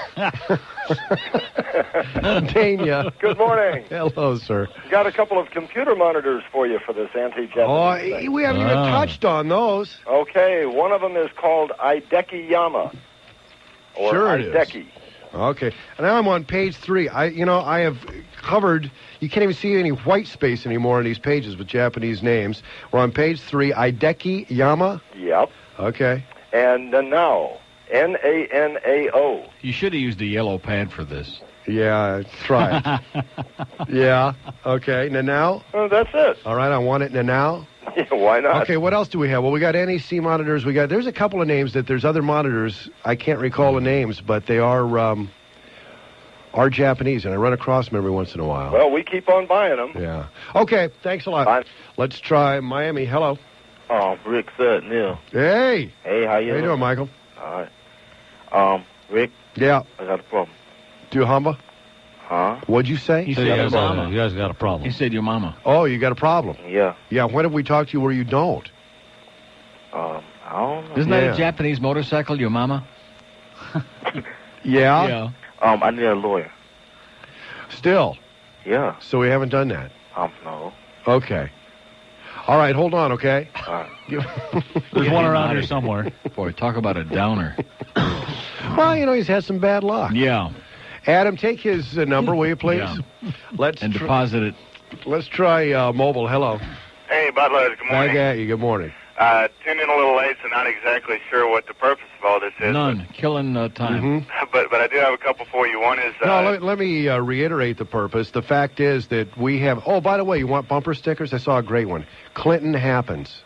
[SPEAKER 5] Dania.
[SPEAKER 19] Good morning.
[SPEAKER 5] Hello, sir.
[SPEAKER 19] Got a couple of computer monitors for you for this anti-Japanese thing.
[SPEAKER 5] We haven't even touched on those.
[SPEAKER 19] Okay, one of them is called Ideki Yama. Or
[SPEAKER 5] Sure it is.
[SPEAKER 19] Ideki.
[SPEAKER 5] Okay. Now I'm on page 3. I have covered... You can't even see any white space anymore in these pages with Japanese names. We're on page 3. Ideki Yama?
[SPEAKER 19] Yep.
[SPEAKER 5] Okay.
[SPEAKER 19] And Nanao. Nanao.
[SPEAKER 13] You should have used a yellow pad for this.
[SPEAKER 5] Yeah, try it. Yeah. Okay. Now?
[SPEAKER 19] That's it.
[SPEAKER 5] All right, I want it now.
[SPEAKER 19] Yeah, why not?
[SPEAKER 5] Okay, what else do we have? Well, we got NEC monitors. There's a couple of names that there's other monitors. I can't recall the names, but they are Japanese, and I run across them every once in a while.
[SPEAKER 19] Well, we keep on buying them.
[SPEAKER 5] Yeah. Okay, thanks a lot.
[SPEAKER 19] Bye.
[SPEAKER 5] Let's try Miami. Hello.
[SPEAKER 20] Rick Sud, Neil.
[SPEAKER 5] Hey.
[SPEAKER 20] Hey, how you
[SPEAKER 5] doing, Michael?
[SPEAKER 20] All right. Rick?
[SPEAKER 5] Yeah.
[SPEAKER 20] I got a problem.
[SPEAKER 5] Do you humba?
[SPEAKER 20] Huh?
[SPEAKER 5] What'd you say?
[SPEAKER 13] He said
[SPEAKER 6] You guys got a problem.
[SPEAKER 13] He said your mama.
[SPEAKER 5] Oh, you got a problem?
[SPEAKER 20] Yeah.
[SPEAKER 5] Yeah, when have we talked to you where you don't?
[SPEAKER 20] I don't know.
[SPEAKER 13] Isn't that a Japanese motorcycle, your mama?
[SPEAKER 5] Yeah?
[SPEAKER 20] I need a lawyer.
[SPEAKER 5] Still?
[SPEAKER 20] Yeah.
[SPEAKER 5] So we haven't done that?
[SPEAKER 20] No.
[SPEAKER 5] Okay. All right, hold on, okay?
[SPEAKER 20] All right.
[SPEAKER 6] There's one around here somewhere.
[SPEAKER 13] Boy, talk about a downer.
[SPEAKER 5] Well, he's had some bad luck.
[SPEAKER 13] Yeah.
[SPEAKER 5] Adam, take his number, will you, please?
[SPEAKER 13] Yeah.
[SPEAKER 5] Let's
[SPEAKER 13] deposit it.
[SPEAKER 5] Let's try mobile. Hello.
[SPEAKER 24] Hey, Butler. Good morning.
[SPEAKER 5] Back at you. Good morning.
[SPEAKER 24] Tuned in a little late, so not exactly sure what the purpose of all this is.
[SPEAKER 13] None. Killing time.
[SPEAKER 24] But I do have a couple for you. One is...
[SPEAKER 5] No, let me reiterate the purpose. The fact is that we have... Oh, by the way, you want bumper stickers? I saw a great one. Clinton happens.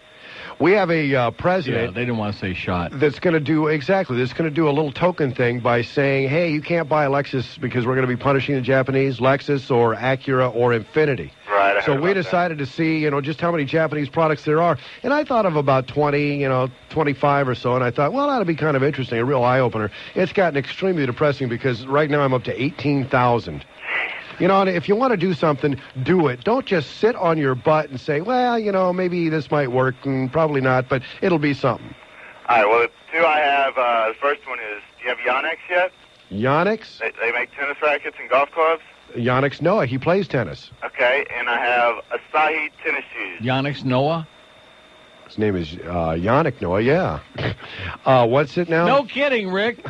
[SPEAKER 5] We have a president...
[SPEAKER 13] Yeah, they didn't want to say shot.
[SPEAKER 5] That's going to do... Exactly. That's going to do a little token thing by saying, hey, you can't buy a Lexus because we're going to be punishing the Japanese, Lexus or Acura or Infiniti.
[SPEAKER 24] Right.
[SPEAKER 5] So we decided to see, just how many Japanese products there are. And I thought of about 20, 25 or so. And I thought, well, that'd be kind of interesting, a real eye-opener. It's gotten extremely depressing because right now I'm up to 18,000. And if you want to do something, do it. Don't just sit on your butt and say, well, maybe this might work, and probably not, but it'll be something.
[SPEAKER 24] All right, well, the two I have, the first one is, do you have Yonex yet?
[SPEAKER 5] Yonex?
[SPEAKER 24] They make tennis rackets and golf clubs?
[SPEAKER 5] Yonex Noah, he plays tennis.
[SPEAKER 24] Okay, and I have Asahi tennis shoes.
[SPEAKER 13] Yonex Noah?
[SPEAKER 5] His name is Yannick Noah, yeah. What's it now?
[SPEAKER 13] No kidding, Rick.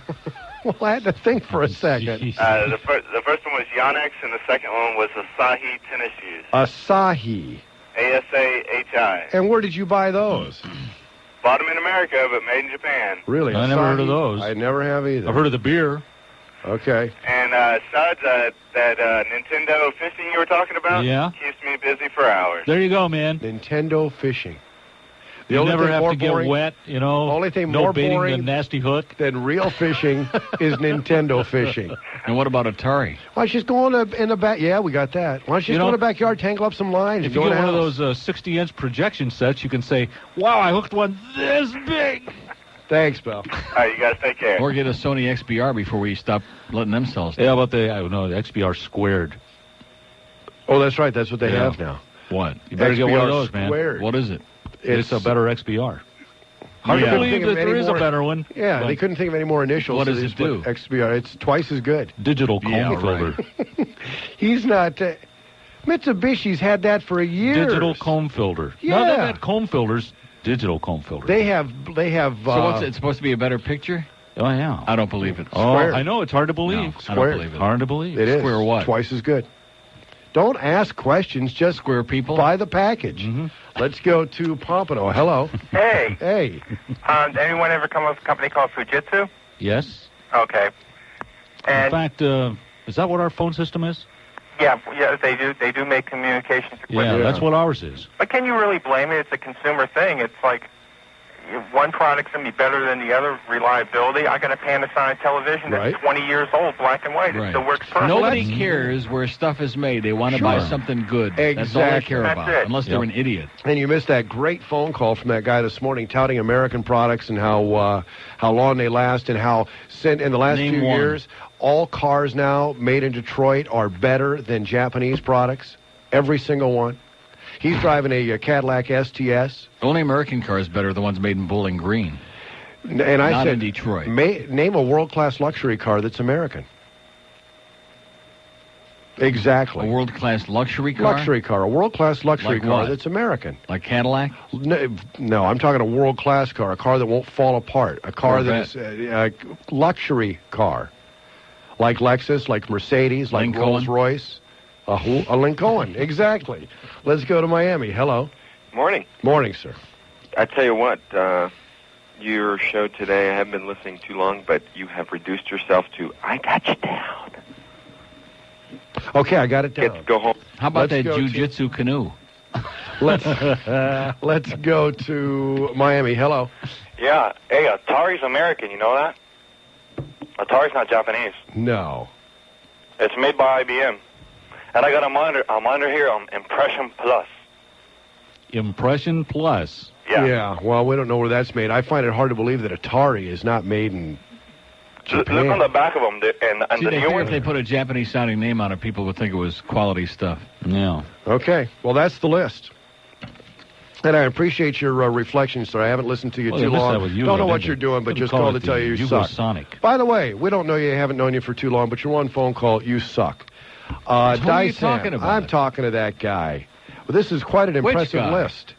[SPEAKER 5] Well, I had to think for a second.
[SPEAKER 24] The first one was Yonex, and the second one was Asahi tennis shoes.
[SPEAKER 5] Asahi.
[SPEAKER 24] A-S-A-H-I.
[SPEAKER 5] And where did you buy those?
[SPEAKER 24] Bought them in America, but made in Japan.
[SPEAKER 5] Really?
[SPEAKER 6] I never heard of those.
[SPEAKER 5] I never have either.
[SPEAKER 6] I've heard of the beer.
[SPEAKER 5] Okay.
[SPEAKER 24] And Suds, that Nintendo fishing you were talking about,
[SPEAKER 6] Yeah.
[SPEAKER 24] keeps me busy for hours.
[SPEAKER 6] There you go, man.
[SPEAKER 5] Nintendo fishing. The
[SPEAKER 6] You
[SPEAKER 5] only
[SPEAKER 6] never
[SPEAKER 5] thing
[SPEAKER 6] have
[SPEAKER 5] more
[SPEAKER 6] to get
[SPEAKER 5] boring-
[SPEAKER 6] wet, you know.
[SPEAKER 5] Only thing
[SPEAKER 6] no
[SPEAKER 5] more
[SPEAKER 6] baiting
[SPEAKER 5] boring
[SPEAKER 6] than nasty hook.
[SPEAKER 5] than real fishing is Nintendo fishing.
[SPEAKER 13] And what about Atari?
[SPEAKER 5] Why don't you just go in the back? Yeah, we got that. Why don't you just go in the backyard, tangle up some lines,
[SPEAKER 6] If
[SPEAKER 5] and
[SPEAKER 6] you
[SPEAKER 5] go in
[SPEAKER 6] get
[SPEAKER 5] the
[SPEAKER 6] one
[SPEAKER 5] house?
[SPEAKER 6] of those 60-inch projection sets, you can say, wow, I hooked one this big.
[SPEAKER 5] Thanks, Bill.
[SPEAKER 24] All right, you guys take care.
[SPEAKER 13] Or get a Sony XBR before we stop letting them sell stuff.
[SPEAKER 6] Yeah, about the XBR squared.
[SPEAKER 5] Oh, that's right. That's what they
[SPEAKER 6] Yeah.
[SPEAKER 5] have now.
[SPEAKER 13] What?
[SPEAKER 6] You better get one of
[SPEAKER 5] XBR
[SPEAKER 6] those, man.
[SPEAKER 5] squared.
[SPEAKER 13] What is it?
[SPEAKER 6] It's a better XBR.
[SPEAKER 5] Hard
[SPEAKER 6] to
[SPEAKER 5] to
[SPEAKER 6] believe
[SPEAKER 5] think of
[SPEAKER 6] that there
[SPEAKER 5] any
[SPEAKER 6] is a
[SPEAKER 5] more-
[SPEAKER 6] better one.
[SPEAKER 5] Yeah,
[SPEAKER 6] but
[SPEAKER 5] they couldn't think of any more initials.
[SPEAKER 13] What
[SPEAKER 5] so
[SPEAKER 13] does
[SPEAKER 5] they
[SPEAKER 13] it
[SPEAKER 5] just put
[SPEAKER 13] do?
[SPEAKER 5] XBR. It's twice as good.
[SPEAKER 6] Digital comb
[SPEAKER 13] Yeah,
[SPEAKER 6] filter.
[SPEAKER 5] He's not. Mitsubishi's had that for years.
[SPEAKER 6] Digital comb filter.
[SPEAKER 5] Yeah.
[SPEAKER 6] No, they've had comb filters. Digital comb filter.
[SPEAKER 5] They have.
[SPEAKER 13] So what's it? It's supposed to be a better picture?
[SPEAKER 6] Oh, yeah.
[SPEAKER 13] I don't believe it.
[SPEAKER 6] Oh,
[SPEAKER 5] Square.
[SPEAKER 6] I know. It's hard to believe.
[SPEAKER 13] No, I don't believe it.
[SPEAKER 6] Hard to believe.
[SPEAKER 5] It is.
[SPEAKER 13] Square what?
[SPEAKER 5] Twice as good. Don't ask questions. Just
[SPEAKER 13] Square people.
[SPEAKER 5] buy the package.
[SPEAKER 6] Mm-hmm.
[SPEAKER 5] Let's go to Pompano. Hello.
[SPEAKER 24] Hey,
[SPEAKER 5] Hey.
[SPEAKER 24] anyone ever come up with a company called Fujitsu?
[SPEAKER 6] Yes.
[SPEAKER 24] Okay.
[SPEAKER 6] In
[SPEAKER 24] And
[SPEAKER 6] fact, is that what our phone system is?
[SPEAKER 24] yeah, they do. They do make communications equipment.
[SPEAKER 6] Yeah, that's what ours is.
[SPEAKER 24] But can you really blame it? It's a consumer thing. It's like one product's going to be better than the other. Reliability. I got a Panasonic television that's
[SPEAKER 5] Right.
[SPEAKER 24] 20 years old, black and white. It
[SPEAKER 13] Right.
[SPEAKER 24] still works perfect.
[SPEAKER 13] Nobody cares where stuff is made. They want to buy
[SPEAKER 5] Sure.
[SPEAKER 13] something good. That's all they
[SPEAKER 5] Exactly.
[SPEAKER 13] care
[SPEAKER 24] That's
[SPEAKER 13] about,
[SPEAKER 24] it.
[SPEAKER 13] unless they're an idiot.
[SPEAKER 5] And you missed that great phone call from that guy this morning touting American products and how long they last and how in the last
[SPEAKER 13] Name
[SPEAKER 5] few
[SPEAKER 13] one.
[SPEAKER 5] years all cars now made in Detroit are better than Japanese products. Every single one. He's driving a Cadillac STS.
[SPEAKER 13] The only American car is better. The ones made in Bowling Green.
[SPEAKER 5] And I
[SPEAKER 13] Not
[SPEAKER 5] said,
[SPEAKER 13] in Detroit.
[SPEAKER 5] Name a world-class luxury car that's American. Exactly.
[SPEAKER 13] A world-class luxury car?
[SPEAKER 5] Luxury car. A world-class luxury
[SPEAKER 13] Like
[SPEAKER 5] car
[SPEAKER 13] what?
[SPEAKER 5] that's American.
[SPEAKER 13] Like Cadillac?
[SPEAKER 5] No, I'm talking a world-class car, a car that won't fall apart, a car
[SPEAKER 13] Corvette.
[SPEAKER 5] that is a luxury car. Like Lexus, like Mercedes, like
[SPEAKER 13] Lincoln.
[SPEAKER 5] Rolls-Royce. A Lincoln, exactly. Let's go to Miami. Hello.
[SPEAKER 2] Morning.
[SPEAKER 5] Morning, sir.
[SPEAKER 2] I tell you what, your show today, I haven't been listening too long, but you have reduced yourself to, I got you down.
[SPEAKER 5] Okay, I got it down.
[SPEAKER 2] Go home.
[SPEAKER 13] How about
[SPEAKER 5] Let's
[SPEAKER 13] that
[SPEAKER 5] go to-
[SPEAKER 13] jiu-jitsu canoe?
[SPEAKER 5] Let's go to Miami. Hello.
[SPEAKER 24] Yeah. Hey, Atari's American. You know that? Atari's not Japanese.
[SPEAKER 5] No.
[SPEAKER 24] It's made by IBM. And I got a monitor. A monitor here on Impression Plus.
[SPEAKER 6] Impression Plus.
[SPEAKER 24] Yeah.
[SPEAKER 5] Well, we don't know where that's made. I find it hard to believe that Atari is not made in Japan.
[SPEAKER 24] Look on the back of them, and
[SPEAKER 13] See,
[SPEAKER 24] the
[SPEAKER 13] they
[SPEAKER 24] new
[SPEAKER 13] figure
[SPEAKER 24] one.
[SPEAKER 13] if they put a Japanese-sounding name on it, people would think it was quality stuff.
[SPEAKER 6] Yeah.
[SPEAKER 5] Okay. Well, that's the list. And I appreciate your reflection, sir. I haven't listened to you
[SPEAKER 6] Well,
[SPEAKER 5] too
[SPEAKER 6] they missed
[SPEAKER 5] long.
[SPEAKER 6] that with you,
[SPEAKER 5] Don't know
[SPEAKER 6] didn't
[SPEAKER 5] what
[SPEAKER 6] they?
[SPEAKER 5] you're doing, but
[SPEAKER 6] Could've
[SPEAKER 5] just
[SPEAKER 6] called
[SPEAKER 5] called
[SPEAKER 6] it
[SPEAKER 5] to tell
[SPEAKER 6] the
[SPEAKER 5] you you suck.
[SPEAKER 6] Yugosonic.
[SPEAKER 5] By the way, we don't know you, haven't known you for too long, but your one phone call, you suck.
[SPEAKER 13] Who are you
[SPEAKER 5] Dyson,
[SPEAKER 13] talking about?
[SPEAKER 5] I'm talking to that guy. Well, this is quite an
[SPEAKER 13] Which
[SPEAKER 5] impressive
[SPEAKER 13] guy?
[SPEAKER 5] list.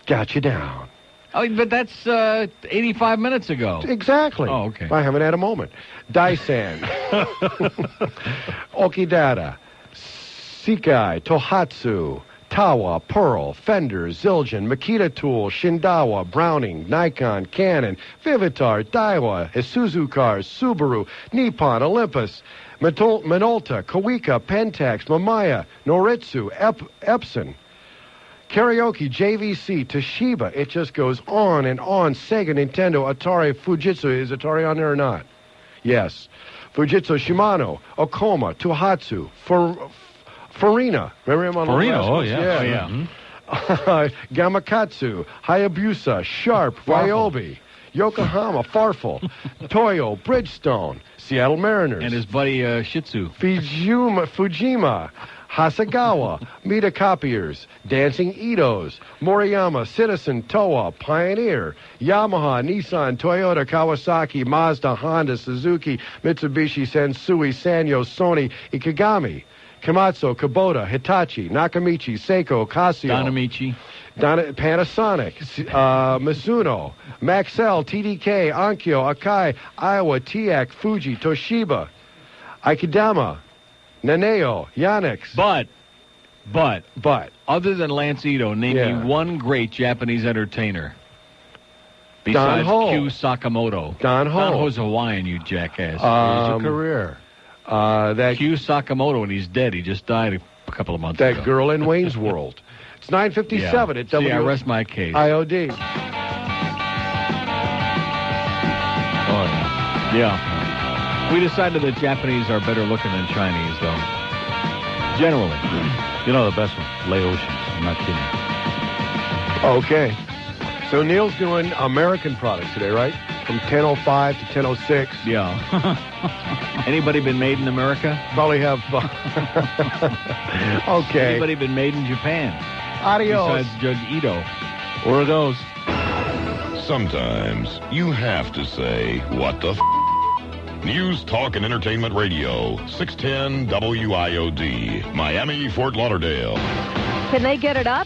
[SPEAKER 5] Got you down.
[SPEAKER 13] Oh, but that's 85 minutes ago.
[SPEAKER 5] Exactly.
[SPEAKER 13] Oh, okay.
[SPEAKER 5] I haven't had a moment. Dyson, Okidata, Sekai, Tohatsu, Tawa, Pearl, Fender, Zildjian, Makita Tool, Shindawa, Browning, Nikon, Canon, Vivitar, Daiwa, Isuzu Cars, Subaru, Nippon, Olympus, Minolta, Kawika, Pentax, Mamiya, Noritsu, Epson, Karaoke, JVC, Toshiba. It just goes on and on. Sega, Nintendo, Atari, Fujitsu. Is Atari on there or not? Yes. Fujitsu, Shimano, Okoma, Tohatsu, Farina. Remember him on the
[SPEAKER 6] Farina,
[SPEAKER 5] last
[SPEAKER 6] oh
[SPEAKER 5] ones?
[SPEAKER 6] yeah. Oh, yeah.
[SPEAKER 5] Gamakatsu, Hayabusa, Sharp, Ryobi, Yokohama, Farfel, Toyo, Bridgestone, Seattle Mariners.
[SPEAKER 13] And his buddy Shih Tzu.
[SPEAKER 5] Fujima, Hasagawa, Mita Copiers, Dancing Itos, Moriyama, Citizen, Toa, Pioneer, Yamaha, Nissan, Toyota, Kawasaki, Mazda, Honda, Suzuki, Mitsubishi, Sensui, Sanyo, Sony, Ikegami, Komatsu, Kubota, Hitachi, Nakamichi, Seiko, Casio, Panasonic, Mizuno, Maxell, TDK, Onkyo, Akai, Iowa, Tiak, Fuji, Toshiba, Aikidama, Naneo, Yanix.
[SPEAKER 13] But, other than Lance Ito, name me one great Japanese entertainer. Besides
[SPEAKER 5] Don Ho.
[SPEAKER 13] Q Sakamoto.
[SPEAKER 5] Don Ho.
[SPEAKER 13] Don Ho's Hawaiian, you jackass.
[SPEAKER 5] He's
[SPEAKER 6] a career.
[SPEAKER 5] That
[SPEAKER 13] Q Sakamoto, and he's dead. He just died a couple of months ago.
[SPEAKER 5] That girl in Wayne's World. It's 9:57 at
[SPEAKER 13] See, I rest my case.
[SPEAKER 5] IOD.
[SPEAKER 13] Yeah. We decided that Japanese are better looking than Chinese, though. Generally.
[SPEAKER 6] You know the best one, Laotians. I'm not kidding.
[SPEAKER 5] Okay. So Neil's doing American products today, right? From 10:05 to 10:06.
[SPEAKER 13] Yeah. Anybody been made in America?
[SPEAKER 5] Probably have. Okay.
[SPEAKER 13] Anybody been made in Japan?
[SPEAKER 5] Adios.
[SPEAKER 13] Besides Judge Ito.
[SPEAKER 6] Where it goes.
[SPEAKER 1] Sometimes you have to say, what the News, Talk, and Entertainment Radio, 610 WIOD, Miami, Fort Lauderdale.
[SPEAKER 4] Can they get it up?